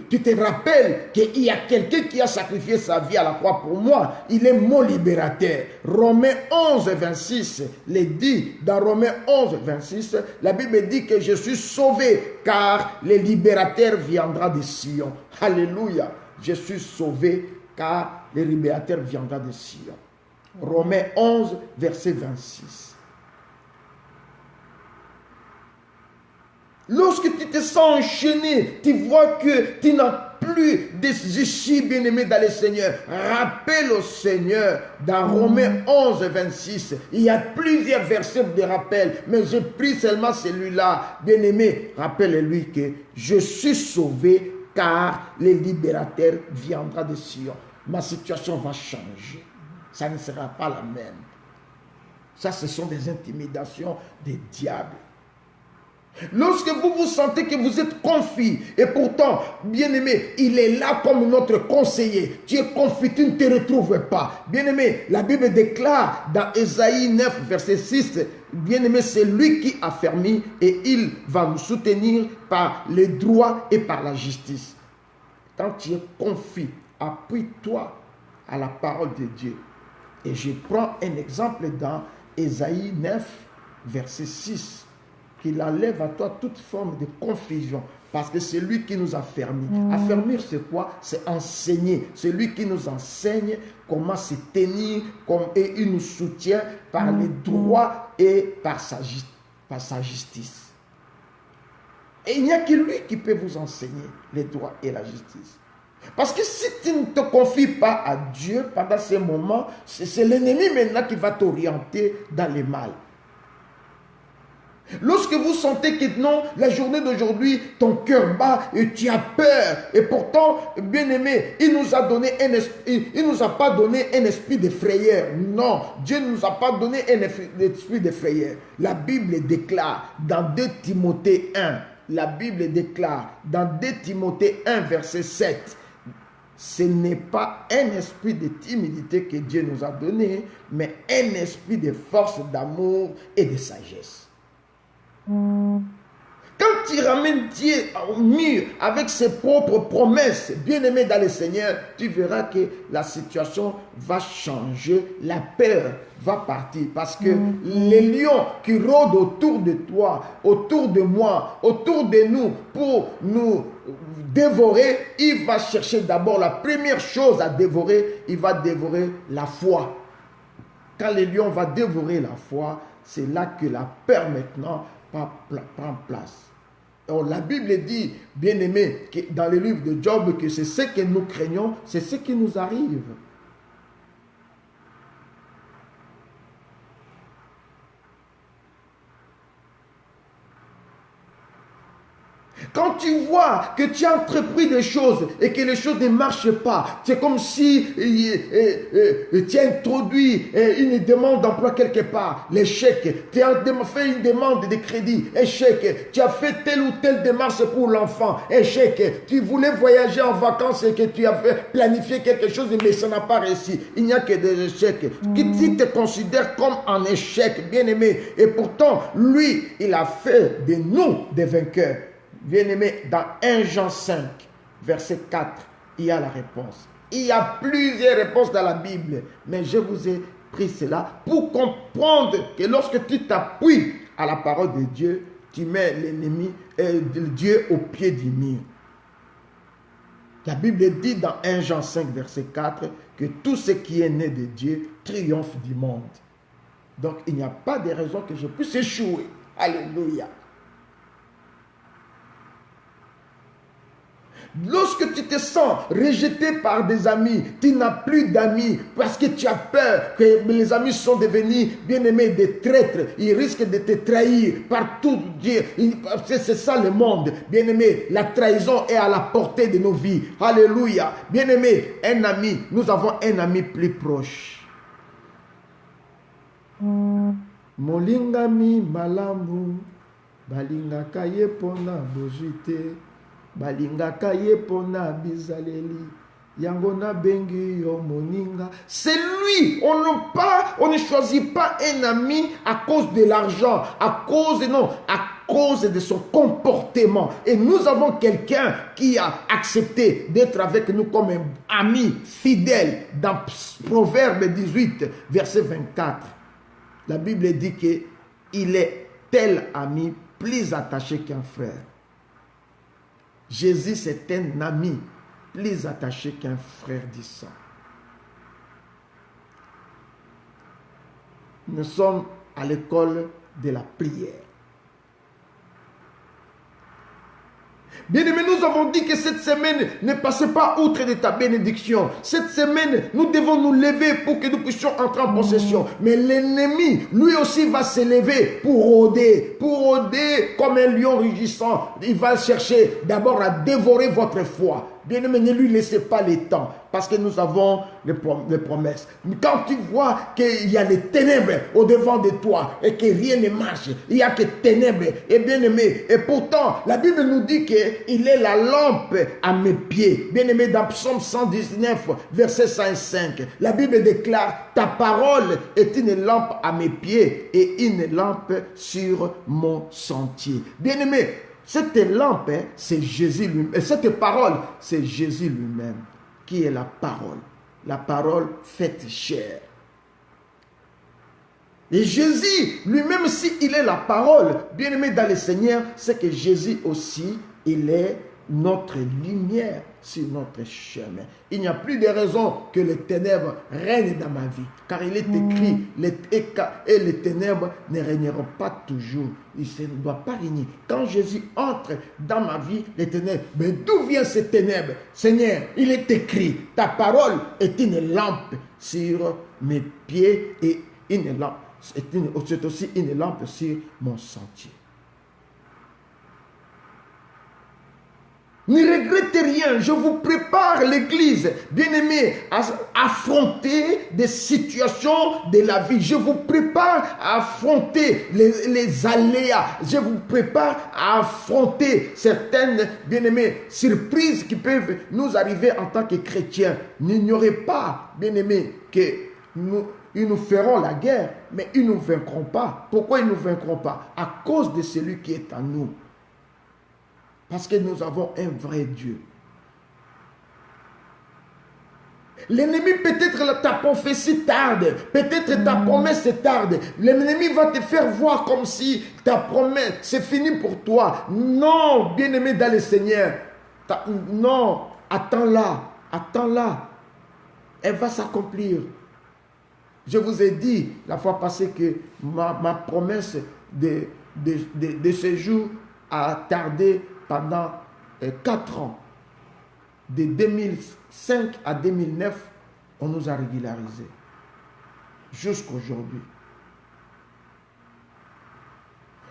B: Tu te rappelles qu'il y a quelqu'un qui a sacrifié sa vie à la croix pour moi. Il est mon libérateur. Romains 11, 26 le dit. Dans Romains 11, 26, la Bible dit que je suis sauvé car le libérateur viendra de Sion. Alléluia. Je suis sauvé car le libérateur viendra de Sion. Romains 11, verset 26. Lorsque tu te sens enchaîné, tu vois que tu n'as plus d'issue, bien-aimé dans le Seigneur. Rappelle au Seigneur, dans Romains 11, 26, il y a plusieurs versets de rappel, mais j'ai pris seulement celui-là. Bien-aimé, rappelle-lui que je suis sauvé car le libérateur viendra de Sion. Ma situation va changer. Ça ne sera pas la même. Ça, ce sont des intimidations des diables. Lorsque vous vous sentez que vous êtes confus et pourtant, bien-aimé, il est là comme notre conseiller. Tu es confus, tu ne te retrouves pas. Bien-aimé, la Bible déclare dans Ésaïe 9, verset 6, bien-aimé, c'est lui qui a fermé et il va nous soutenir par le droit et par la justice. Quand tu es confus, appuie-toi à la parole de Dieu. Et je prends un exemple dans Ésaïe 9, verset 6. Qu'il enlève à toi toute forme de confusion. Parce que c'est lui qui nous a affermis. Affermir, c'est quoi? C'est enseigner. C'est lui qui nous enseigne comment se tenir et il nous soutient par les droits et par sa justice. Et il n'y a que lui qui peut vous enseigner les droits et la justice. Parce que si tu ne te confies pas à Dieu pendant ces moments, c'est l'ennemi maintenant qui va t'orienter dans le mal. Lorsque vous sentez que non, la journée d'aujourd'hui, ton cœur bat et tu as peur. Et pourtant, bien-aimé, il nous a donné un esprit, il nous a pas donné un esprit de frayeur. Non, Dieu ne nous a pas donné un esprit de frayeur. La Bible déclare dans 2 Timothée 1, la Bible déclare dans 2 Timothée 1, verset 7, ce n'est pas un esprit de timidité que Dieu nous a donné, mais un esprit de force, d'amour et de sagesse. Quand tu ramènes Dieu au mur avec ses propres promesses, bien-aimé dans le Seigneur, tu verras que la situation va changer, la peur va partir. Parce que les lions qui rôdent autour de toi, autour de moi, autour de nous, pour nous dévorer, il va chercher d'abord la première chose à dévorer, il va dévorer la foi. Quand le lion va dévorer la foi, c'est là que la peur maintenant prend place. Alors, la Bible dit, bien-aimé, dans le livre de Job, que c'est ce que nous craignons, c'est ce qui nous arrive. Quand tu vois que tu as entrepris des choses et que les choses ne marchent pas, c'est comme si tu as introduit une demande d'emploi quelque part, l'échec. Tu as fait une demande de crédit, échec. Tu as fait telle ou telle démarche pour l'enfant, échec. Tu voulais voyager en vacances et que tu avais planifié quelque chose mais ça n'a pas réussi. Il n'y a que des échecs. Tu te considères comme un échec, bien-aimé. Et pourtant, lui, il a fait de nous des vainqueurs. Bien-aimé, dans 1 Jean 5, verset 4, il y a la réponse. Il y a plusieurs réponses dans la Bible, mais je vous ai pris cela pour comprendre que lorsque tu t'appuies à la parole de Dieu, tu mets l'ennemi de Dieu au pied du mur. La Bible dit dans 1 Jean 5, verset 4, que tout ce qui est né de Dieu triomphe du monde. Donc, il n'y a pas de raison que je puisse échouer. Alléluia. Lorsque tu te sens rejeté par des amis, tu n'as plus d'amis parce que tu as peur que les amis sont devenus bien-aimés des traîtres. Ils risquent de te trahir partout. C'est ça le monde. Bien-aimé, la trahison est à la portée de nos vies. Alléluia. Bien-aimé, un ami, nous avons un ami plus proche. Molingami malamu, balingaka ye pona bojite. Balingaka ye pona bizaleli yangona bengi yo moninga. C'est lui. On ne choisit pas un ami à cause de l'argent, à cause de son comportement. Et nous avons quelqu'un qui a accepté d'être avec nous comme un ami fidèle. Dans Proverbe 18, verset 24, la Bible dit qu'il est tel ami plus attaché qu'un frère. Jésus, c'est un ami plus attaché qu'un frère du sang. Nous sommes à l'école de la prière. Bien-aimés, nous avons dit que cette semaine, ne passez pas outre de ta bénédiction. Cette semaine, nous devons nous lever pour que nous puissions entrer en possession. Mais l'ennemi, lui aussi, va se lever pour rôder comme un lion rugissant. Il va chercher d'abord à dévorer votre foi. Bien-aimé, ne lui laissez pas le temps, parce que nous avons les promesses. Quand tu vois qu'il y a les ténèbres au-devant de toi et que rien ne marche, il n'y a que ténèbres, et bien-aimé, et pourtant, la Bible nous dit qu'il est la lampe à mes pieds. Bien-aimé, dans Psaume 119, verset 105, la Bible déclare, ta parole est une lampe à mes pieds et une lampe sur mon sentier. Bien-aimé, cette lampe, c'est Jésus lui-même. Et cette parole, c'est Jésus lui-même, qui est la parole faite chair. Et Jésus lui-même, s'il est la parole, bien-aimé dans le Seigneur, c'est que Jésus aussi, il est notre lumière sur notre chemin. Il n'y a plus de raison que les ténèbres règnent dans ma vie, car il est écrit, les ténèbres ne régneront pas toujours. Il ne doit pas régner. Quand Jésus entre dans ma vie, les ténèbres, mais d'où viennent ces ténèbres? Seigneur, il est écrit, ta parole est une lampe sur mes pieds et c'est aussi une lampe sur mon sentier. Ne regrettez rien, je vous prépare l'église, bien-aimés, à affronter des situations de la vie. Je vous prépare à affronter les aléas. Je vous prépare à affronter certaines, bien-aimés, surprises qui peuvent nous arriver en tant que chrétiens. N'ignorez pas, bien-aimés, que ils nous feront la guerre, mais ils ne nous vaincront pas. Pourquoi ils ne nous vaincront pas? À cause de celui qui est en nous. Parce que nous avons un vrai Dieu. L'ennemi, peut-être ta prophétie tarde, peut-être ta promesse tarde. L'ennemi va te faire voir comme si ta promesse, c'est fini pour toi. Non, bien-aimé dans le Seigneur. Non, attends-la, attends-la. Elle va s'accomplir. Je vous ai dit la fois passée que ma promesse de ce jour a tardé pendant 4 ans. De 2005 à 2009, on nous a régularisés. Jusqu'aujourd'hui.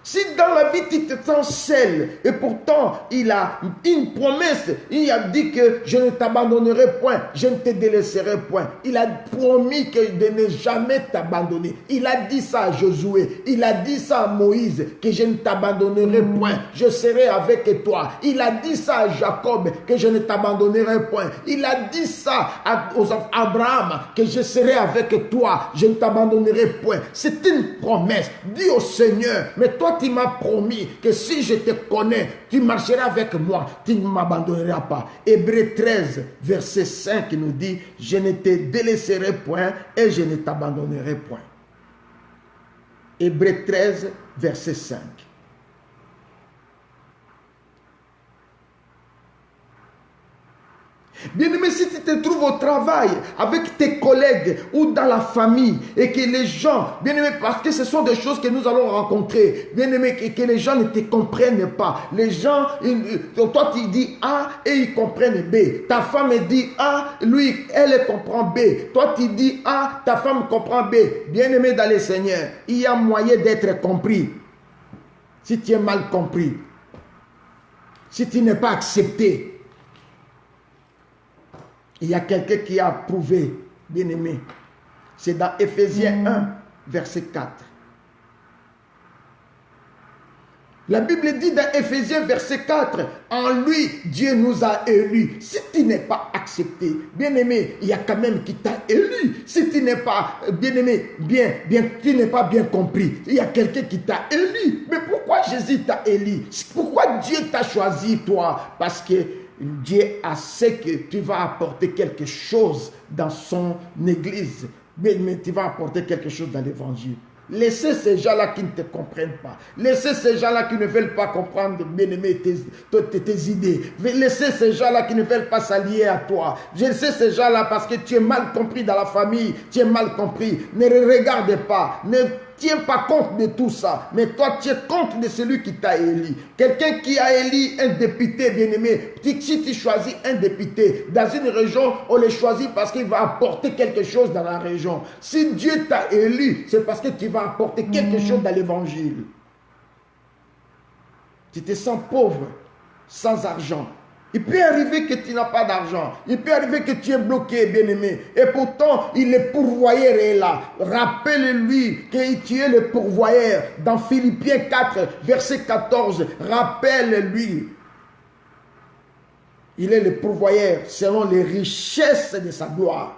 B: Si dans la vie tu te sens seul, et pourtant il a une promesse, il a dit que je ne t'abandonnerai point, je ne te délaisserai point. Il a promis que de ne jamais t'abandonner. Il a dit ça à Josué, il a dit ça à Moïse, que je ne t'abandonnerai point, je serai avec toi. Il a dit ça à Jacob, que je ne t'abandonnerai point. Il a dit ça à Abraham, que je serai avec toi, je ne t'abandonnerai point. C'est une promesse. Dis au Seigneur, mais toi tu m'as promis que si je te connais, tu marcheras avec moi, tu ne m'abandonneras pas. Hébreux 13, verset 5 nous dit, je ne te délaisserai point et je ne t'abandonnerai point. Hébreux 13, verset 5. Bien-aimé, si tu te trouves au travail avec tes collègues ou dans la famille et que les gens, bien-aimé, parce que ce sont des choses que nous allons rencontrer, bien-aimé, que les gens ne te comprennent pas. Les gens, toi tu dis A et ils comprennent B. Ta femme dit A, lui, elle comprend B. Toi tu dis A, ta femme comprend B. Bien-aimé dans le Seigneur, il y a moyen d'être compris. Si tu es mal compris, si tu n'es pas accepté, il y a quelqu'un qui a prouvé, bien-aimé. C'est dans Éphésiens 1, verset 4. La Bible dit dans Éphésiens, verset 4, en lui, Dieu nous a élus. Si tu n'es pas accepté, bien-aimé, il y a quand même qui t'a élu. Si tu n'es pas, bien-aimé, tu n'es pas bien compris, il y a quelqu'un qui t'a élu. Mais pourquoi Jésus t'a élu? Pourquoi Dieu t'a choisi, toi? Parce que Dieu a sait que tu vas apporter quelque chose dans son église. Mais tu vas apporter quelque chose dans l'évangile. Laissez ces gens-là qui ne te comprennent pas. Laissez ces gens-là qui ne veulent pas comprendre, bien-aimé, tes idées. Laissez ces gens-là qui ne veulent pas s'allier à toi. Laissez ces gens-là parce que tu es mal compris dans la famille. Tu es mal compris. Ne regarde pas. Ne tiens pas compte de tout ça. Mais toi, tu es compte de celui qui t'a élu. Quelqu'un qui a élu un député, bien-aimé. Si tu choisis un député dans une région, on le choisit parce qu'il va apporter quelque chose dans la région. Si Dieu t'a élu, c'est parce que tu vas apporter quelque chose dans l'évangile. Tu te sens pauvre, sans argent. Il peut arriver que tu n'as pas d'argent. Il peut arriver que tu es bloqué, bien-aimé. Et pourtant, le pourvoyeur est là. Rappelle-lui que tu es le pourvoyeur. Dans Philippiens 4, verset 14, rappelle-lui. Il est le pourvoyeur selon les richesses de sa gloire.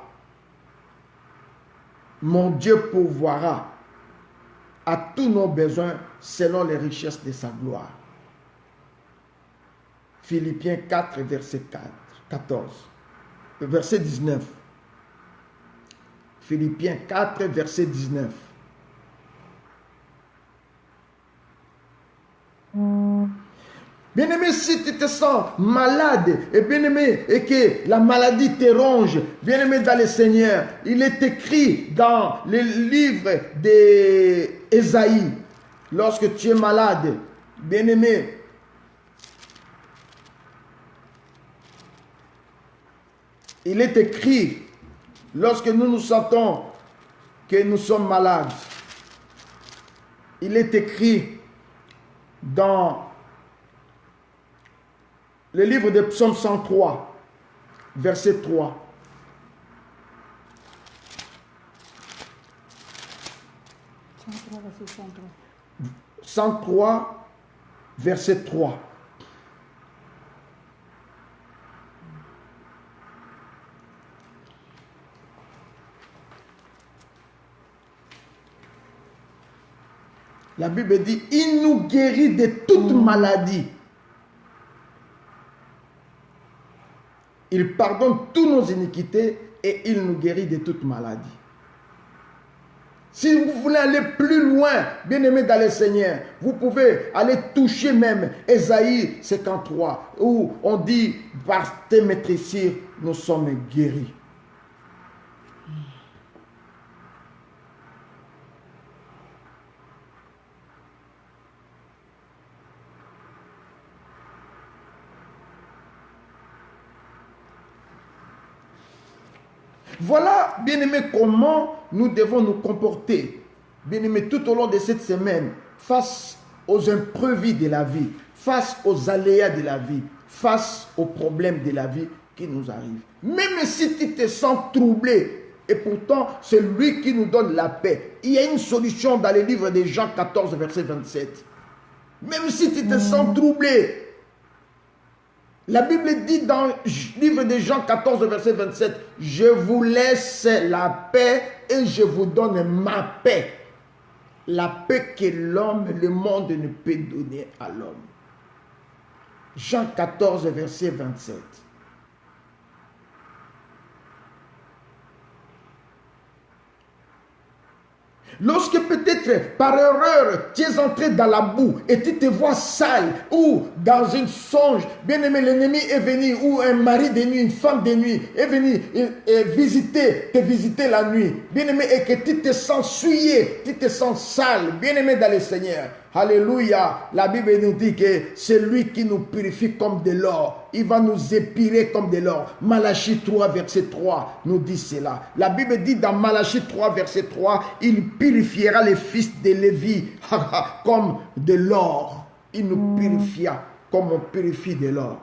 B: Mon Dieu pourvoira à tous nos besoins selon les richesses de sa gloire. Philippiens 4, verset 14. Verset 19. Philippiens 4, verset 19. Bien-aimé, si tu te sens malade, et bien-aimé, et que la maladie te ronge, bien-aimé dans le Seigneur, il est écrit dans le livre d'Ésaïe, lorsque tu es malade, bien-aimé, il est écrit, lorsque nous nous sentons que nous sommes malades, il est écrit dans le livre de Psaume 103, verset 3.
A: Verset
B: 103, verset 3. La Bible dit, il nous guérit de toute maladie. Il pardonne toutes nos iniquités et il nous guérit de toute maladie. Si vous voulez aller plus loin, bien-aimés dans le Seigneur, vous pouvez aller toucher même Ésaïe 53, où on dit, par tes maîtresses, nous sommes guéris. Voilà, bien-aimés, comment nous devons nous comporter, bien-aimés, tout au long de cette semaine, face aux imprévus de la vie, face aux aléas de la vie, face aux problèmes de la vie qui nous arrivent. Même si tu te sens troublé, et pourtant c'est lui qui nous donne la paix. Il y a une solution dans le livre de Jean 14, verset 27. Même si tu te sens troublé, la Bible dit dans le livre de Jean 14, verset 27, « Je vous laisse la paix et je vous donne ma paix. » La paix que l'homme, le monde ne peut donner à l'homme. Jean 14, verset 27. Lorsque peut-être par erreur tu es entré dans la boue et tu te vois sale ou dans une songe, bien aimé, l'ennemi est venu, ou un mari de nuit, une femme de nuit est venu te visiter la nuit, bien aimé, et que tu te sens souillé, tu te sens sale, bien aimé dans le Seigneur. Alléluia. La Bible nous dit que c'est lui qui nous purifie comme de l'or. Il va nous épirer comme de l'or. Malachie 3, verset 3 nous dit cela. La Bible dit dans Malachie 3, verset 3, il purifiera les fils de Lévi comme de l'or. Il nous purifia comme on purifie de l'or.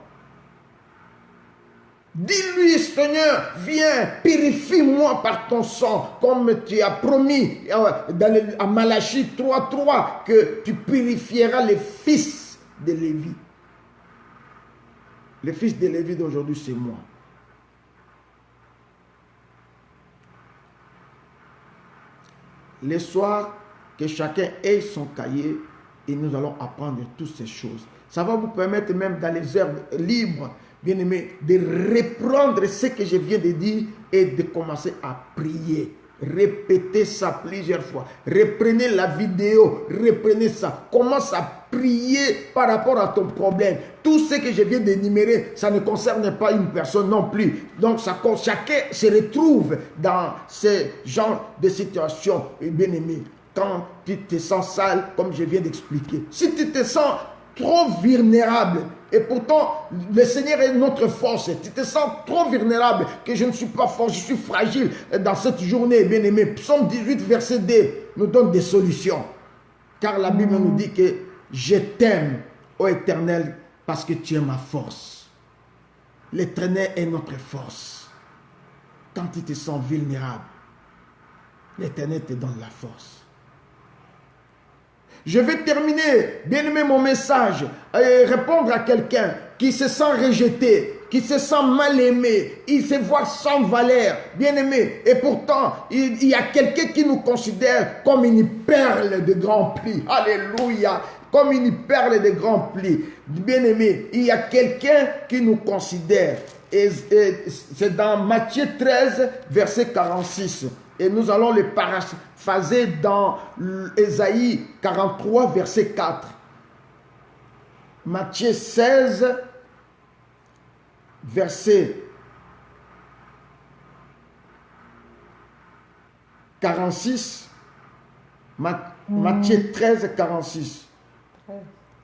B: Dis-lui, Seigneur, viens, purifie-moi par ton sang, comme tu as promis à Malachie 3.3, que tu purifieras les fils de Lévi. Les fils de Lévi d'aujourd'hui, c'est moi. Le soir, que chacun ait son cahier et nous allons apprendre toutes ces choses. Ça va vous permettre même dans les heures libres, bien-aimés, de reprendre ce que je viens de dire et de commencer à prier. Répétez ça plusieurs fois. Reprenez la vidéo, reprenez ça. Commence à prier par rapport à ton problème. Tout ce que je viens d'énumérer, ça ne concerne pas une personne non plus. Donc chacun se retrouve dans ce genre de situation, bien-aimé. Quand tu te sens sale, comme je viens d'expliquer. Si tu te sens trop vulnérable, et pourtant le Seigneur est notre force, tu te sens trop vulnérable, que je ne suis pas fort, je suis fragile dans cette journée, bien-aimé. Psaume 18, verset 2 nous donne des solutions. Car la Bible nous dit que je t'aime, ô Éternel, parce que tu es ma force. L'Éternel est notre force. Quand tu te sens vulnérable, l'Éternel te donne la force. Je vais terminer, bien aimé, mon message et répondre à quelqu'un qui se sent rejeté, qui se sent mal aimé, il se voit sans valeur, bien aimé. Et pourtant, il y a quelqu'un qui nous considère comme une perle de grand prix. Alléluia. Comme une perle de grand prix. Bien aimé, il y a quelqu'un qui nous considère. Et c'est dans Matthieu 13, verset 46. Et nous allons le paraphraser dans Ésaïe 43, verset 4. Matthieu 16, verset 46. Matthieu 13, 46.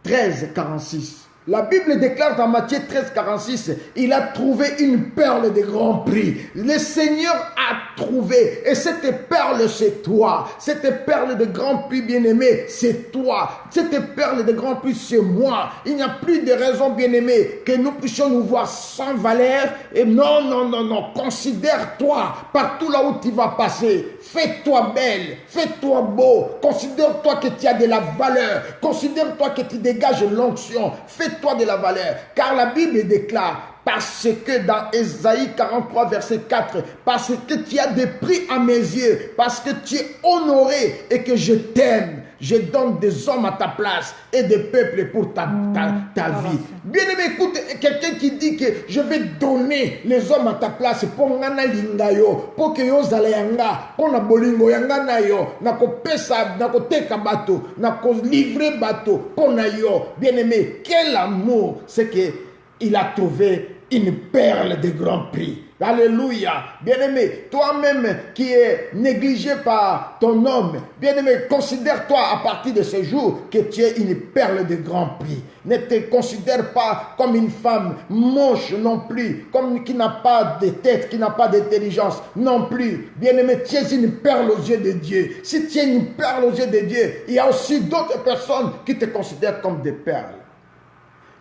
B: 13, 46. La Bible déclare dans Matthieu 13, 46, il a trouvé une perle de grand prix. Le Seigneur a trouvé. Et cette perle, c'est toi. Cette perle de grand prix, bien-aimé, c'est toi. Cette perle de grand prix, c'est moi. Il n'y a plus de raison, bien-aimé, que nous puissions nous voir sans valeur. Et non, non, non, non. Considère-toi partout là où tu vas passer. Fais-toi belle. Fais-toi beau. Considère-toi que tu as de la valeur. Considère-toi que tu dégages l'onction. Fais-toi de la valeur. Car la Bible déclare parce que dans Ésaïe 43, verset 4, parce que tu as des prix à mes yeux, parce que tu es honoré et que je t'aime. Je donne des hommes à ta place et des peuples pour ta vie. Bien aimé, écoute, quelqu'un qui dit que je vais donner les hommes à ta place pour ngana lingayo, pour que yo zalayanga, pour na bolingo yanga na yo, na ko pesa, na ko teka bato, na ko livrer bato, pour na yo. Bien aimé, quel amour, c'est que il a trouvé une perle de grand prix. Alléluia. Bien-aimé, toi-même qui es négligé par ton homme, bien-aimé, considère-toi à partir de ce jour que tu es une perle de grand prix. Ne te considère pas comme une femme moche non plus, comme qui n'a pas de tête, qui n'a pas d'intelligence non plus. Bien-aimé, tu es une perle aux yeux de Dieu. Si tu es une perle aux yeux de Dieu, il y a aussi d'autres personnes qui te considèrent comme des perles.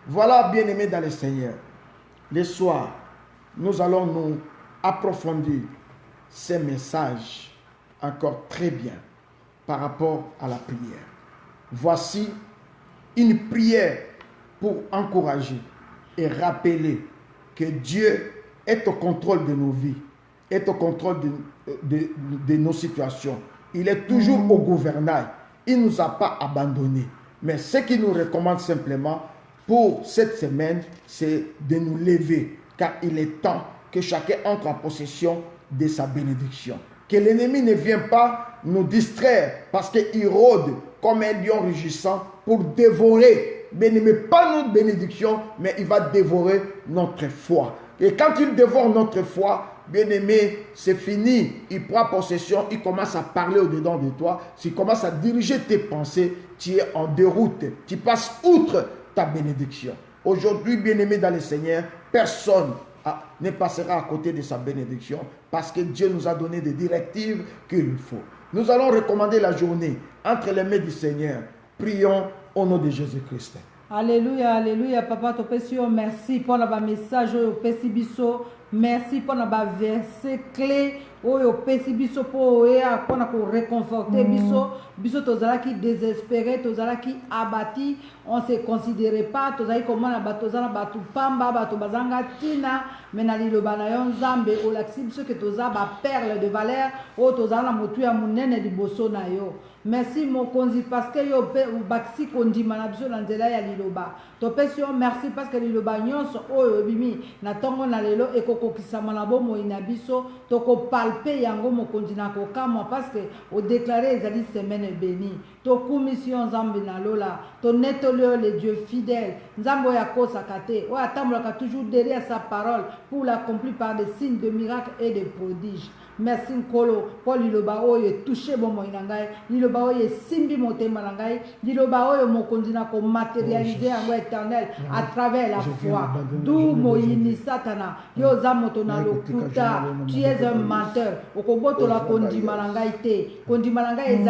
B: Voilà, bien-aimé dans le Seigneur. Le soir, nous allons nous approfondir ces messages encore très bien par rapport à la prière. Voici une prière pour encourager et rappeler que Dieu est au contrôle de nos vies, est au contrôle de nos situations. Il est toujours au gouvernail. Il ne nous a pas abandonnés. Mais ce qu'il nous recommande simplement pour cette semaine, c'est de nous lever. Car il est temps que chacun entre en possession de sa bénédiction. Que l'ennemi ne vienne pas nous distraire parce qu'il rôde comme un lion rugissant pour dévorer, bien-aimé, pas notre bénédiction, mais il va dévorer notre foi. Et quand il dévore notre foi, bien-aimé, c'est fini. Il prend possession, il commence à parler au-dedans de toi. S'il commence à diriger tes pensées, tu es en déroute. Tu passes outre ta bénédiction. Aujourd'hui, bien-aimé dans le Seigneur, personne ne passera à côté de sa bénédiction parce que Dieu nous a donné des directives qu'il faut. Nous allons recommander la journée entre les mains du Seigneur. Prions au nom de Jésus-Christ.
A: Alléluia, alléluia. Papa, merci pour le message au Pessibiso. Merci pour le verset clé. Oyo pesi biso po oya pona ko réconforter biso tozalaki désespéré, tozalaki abati, on se considérait pas, tozali komona bato zana batu pamba bato bazanga tina menali lobana yo nzambe olaksi biso ke toza ba perle de valeur o tozala motu ya munene liboso na yo. Merci mokonzi parce que yo baksi kondima na biso na nzela ya liloba. Topesi yo merci parce que liloba nyonso oyo bimi na tongo na lelo ekokokisama na bomo ina biso toko palpe yango mokonzi na kokamwa parce que o déclaré ezali semaine bénie. To commission nzambe na lola, to netolio le Dieu fidèle. Nzambo ya kosa kate, o atambolaka toujours derrière sa parole pour l'accomplir par des signes de miracles et de prodiges. Merci Nkolo pour liloba oyo touché bomo inangai, liloba oyo simbi motema nangai, liloba oyo mokonzi na ko matérialiser yango éternel à travers la foi. D'où moyini satana, yo zamoto na lokuta, tu es un menteur. Okoboto la kondima nangai te, kondima nangai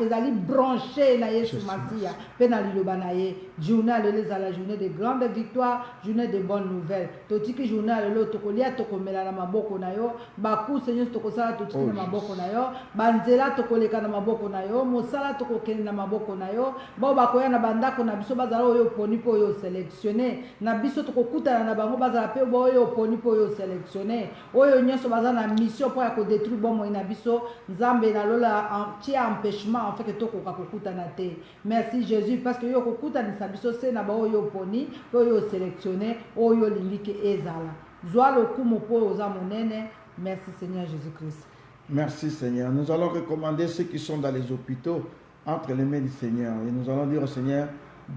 A: ezali branché na Yesu Masia, pe na liloba na ye. Journal les à la journée de grande victoire, journée de bonnes nouvelles. Totiki journal lo tokolia tokomela na maboko na yo, baku Seigneur tokosala totiki na maboko na yo, banzela tokoleka na maboko na yo, mosala tokokende na maboko na yo, bao bakoya na bandako na biso bazala oyo poni po yo sélectionné, na biso tokokutana na bango bazala pe bo oyo poni po yo sélectionné, oyo nyonso bazala na mission po ya ko détruire bomo na biso, nzambe na lola anti empêchement en fait que tokoka kokutana te. Merci Jésus parce que yo kokutana sa biso se na ba oyo poni po yo sélectionné, oyo lingike ezala. Zwa lo kumo po oza monene. Merci Seigneur Jésus-Christ.
B: Merci Seigneur. Nous allons recommander ceux qui sont dans les hôpitaux entre les mains du Seigneur. Et nous allons dire au Seigneur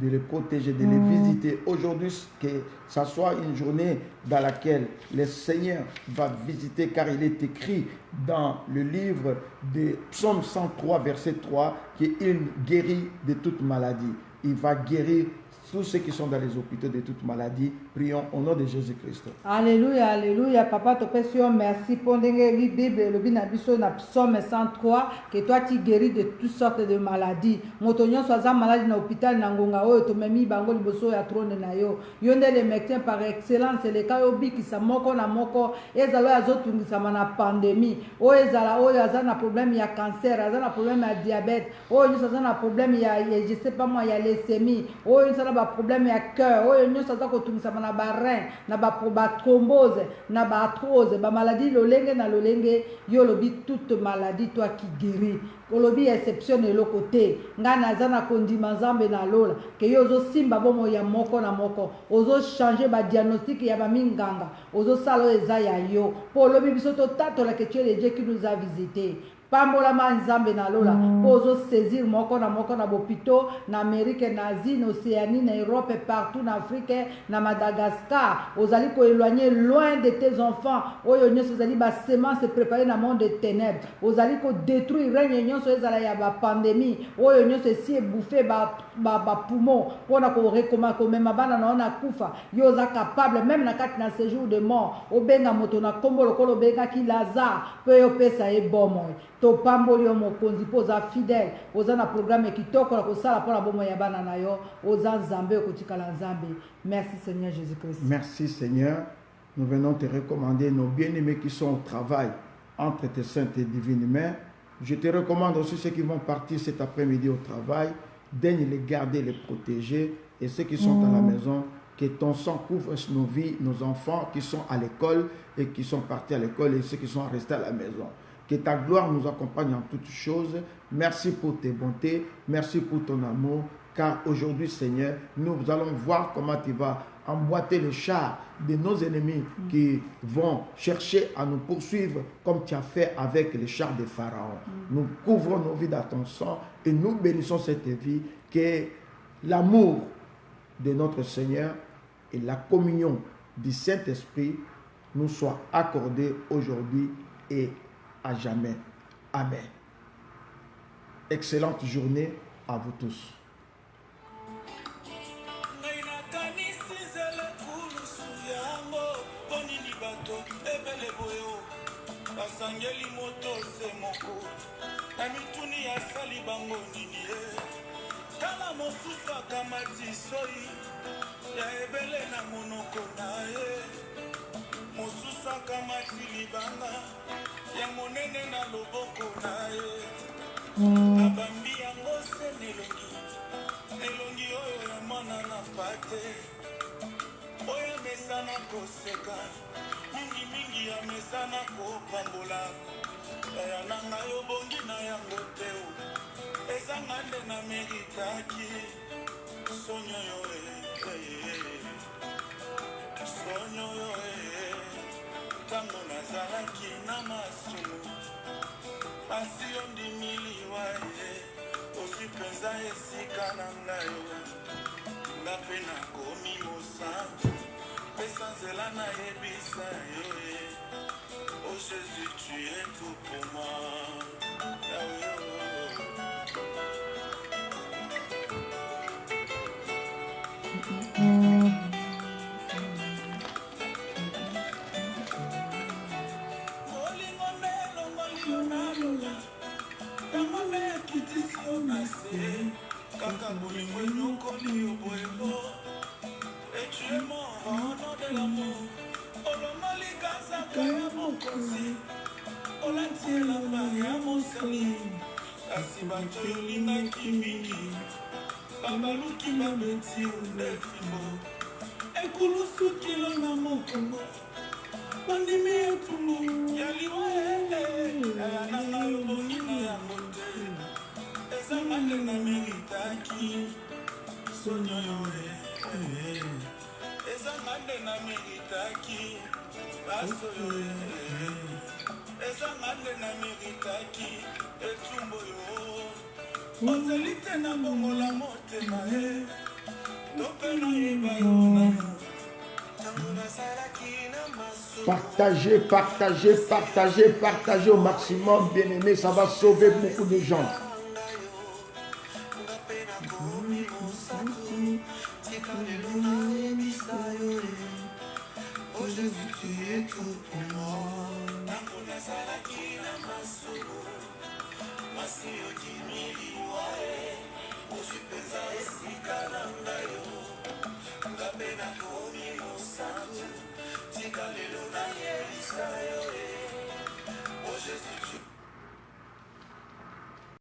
B: de les protéger, de les visiter. Aujourd'hui, que ça soit une journée dans laquelle le Seigneur va visiter, car il est écrit dans le livre de Psaume 103, verset 3, qu'il guérit de toute maladie. Il va guérir tous ceux qui sont dans les hôpitaux de toute maladie. Prions au nom de Jésus-Christ.
A: Alléluia, alléluia. Papa, te pèsons merci pour la Bible, le binabiso na Psaume 103, que toi tu guéris de toutes sortes de maladies. Motonyon soit malade dans l'hôpital, nangonga o to memi bango liboso ya trône na yo. Yonde les médecins par excellence, les cas obi qui sa moko na moko, ezalo ya zotungi sa na pandémie. O ezala o ya na problème ya cancer, ya na problème ya diabète, o ya na problème ya je sais pas moi ya leucémie, o ya na problème ya cœur oyo nyonso aza kotungisama na barein na bathrombose na baarthrose maladie lolenge na lolenge yo lobi toute maladie toi qui guérit olobi exception eloko te ngai naza na kondima nzambe na lola ke yo ozosimba bomo ya moko na moko ozochange badiagnostique ya baminganga ozosala oyo eza ya yo mpo olobi biso totatola ke tu es le Dieu qui nous a visité pambolama nzambe na lola po ozosaisir moko na bopito na Amérique na Asie na Océanie na Europe partout na Afrique na Madagascar ozali koéloigner loin de tes enfants oyo nyonso ozali basemence préparée na monde de ténèbres ozali kodétruire règne nyonso ezala ya bapandémie oyo nyonso esi ebouffe bapoumon mpona komema bana na yo na kufa yo oza capable même na kati na séjour de mort obenga moto na kombo lokola obengaki Lazare mpe yo opesa ye bomoi topamboli yo mokonzi mpo oza fidèle oza na programme kitoko na kosala mpona bomoi ya bana na yo oza nzambe okotikala nzambe. Merci Seigneur Jésus-Christ.
B: Merci Seigneur. Nous venons te recommander nos bien-aimés qui sont au travail entre tes saintes et divines mains. Je te recommande aussi ceux qui vont partir cet après-midi au travail, daigne les garder, les protéger, et ceux qui sont à la maison, que ton sang couvre nos vies, nos enfants qui sont à l'école et qui sont partis à l'école et ceux qui sont restés à la maison. Que ta gloire nous accompagne en toutes choses. Merci pour tes bontés, merci pour ton amour, car aujourd'hui, Seigneur, nous allons voir comment tu vas emboîter le char de nos ennemis qui vont chercher à nous poursuivre comme tu as fait avec les chars de Pharaon. Nous couvrons nos vies dans ton sang et nous bénissons cette vie, que l'amour de notre Seigneur et la communion du Saint-Esprit nous soient accordés aujourd'hui et à jamais. Amen. Excellente journée à vous tous.
C: Basangeli moto se moko na mituni ya sali bango nini tala mosusu akamati soi ya ebele na monoko na ye mosusu akamati libanga ya monene na loboko na ye abambi yango se nelongi oyo ya mwana na pate oyo mesana koseka mingi ya mesana kopambola ya nanga yo bongi na yango te ezanga nde na meritaki sonyo yo ntango nazalaki na masumu asi yo ndimiliwa osi mpenza esika na ngai nga mpe nakomi mosantu pesa nzela nayebisa yo oh Jésus tu es tout pour moi olingo melongoli nalola tango mekitisi yo na se kaka bolingo enyokoli yo boyebo. Et tu es mort au nom de l'amour. Olomoli kazaka ya mokonzi olatiela mbari ya mosali kasi bato yolingaki mingi babaluki babeti ondefimo ekulusukilo na mokongo bandimi etungu ya liwa ayananga yo bongi na yango te ezanga nde na meritaki sonyo yo ezanga nde na meritaki baso yo ezanga nde na meritaki etumbo yo ozali te na bongola motema tope nayeba yo nano ntango nasalaki na maso.
B: Partagez, partagez, partagez, partagez au maximum, bien-aimés, ça va sauver beaucoup de gens.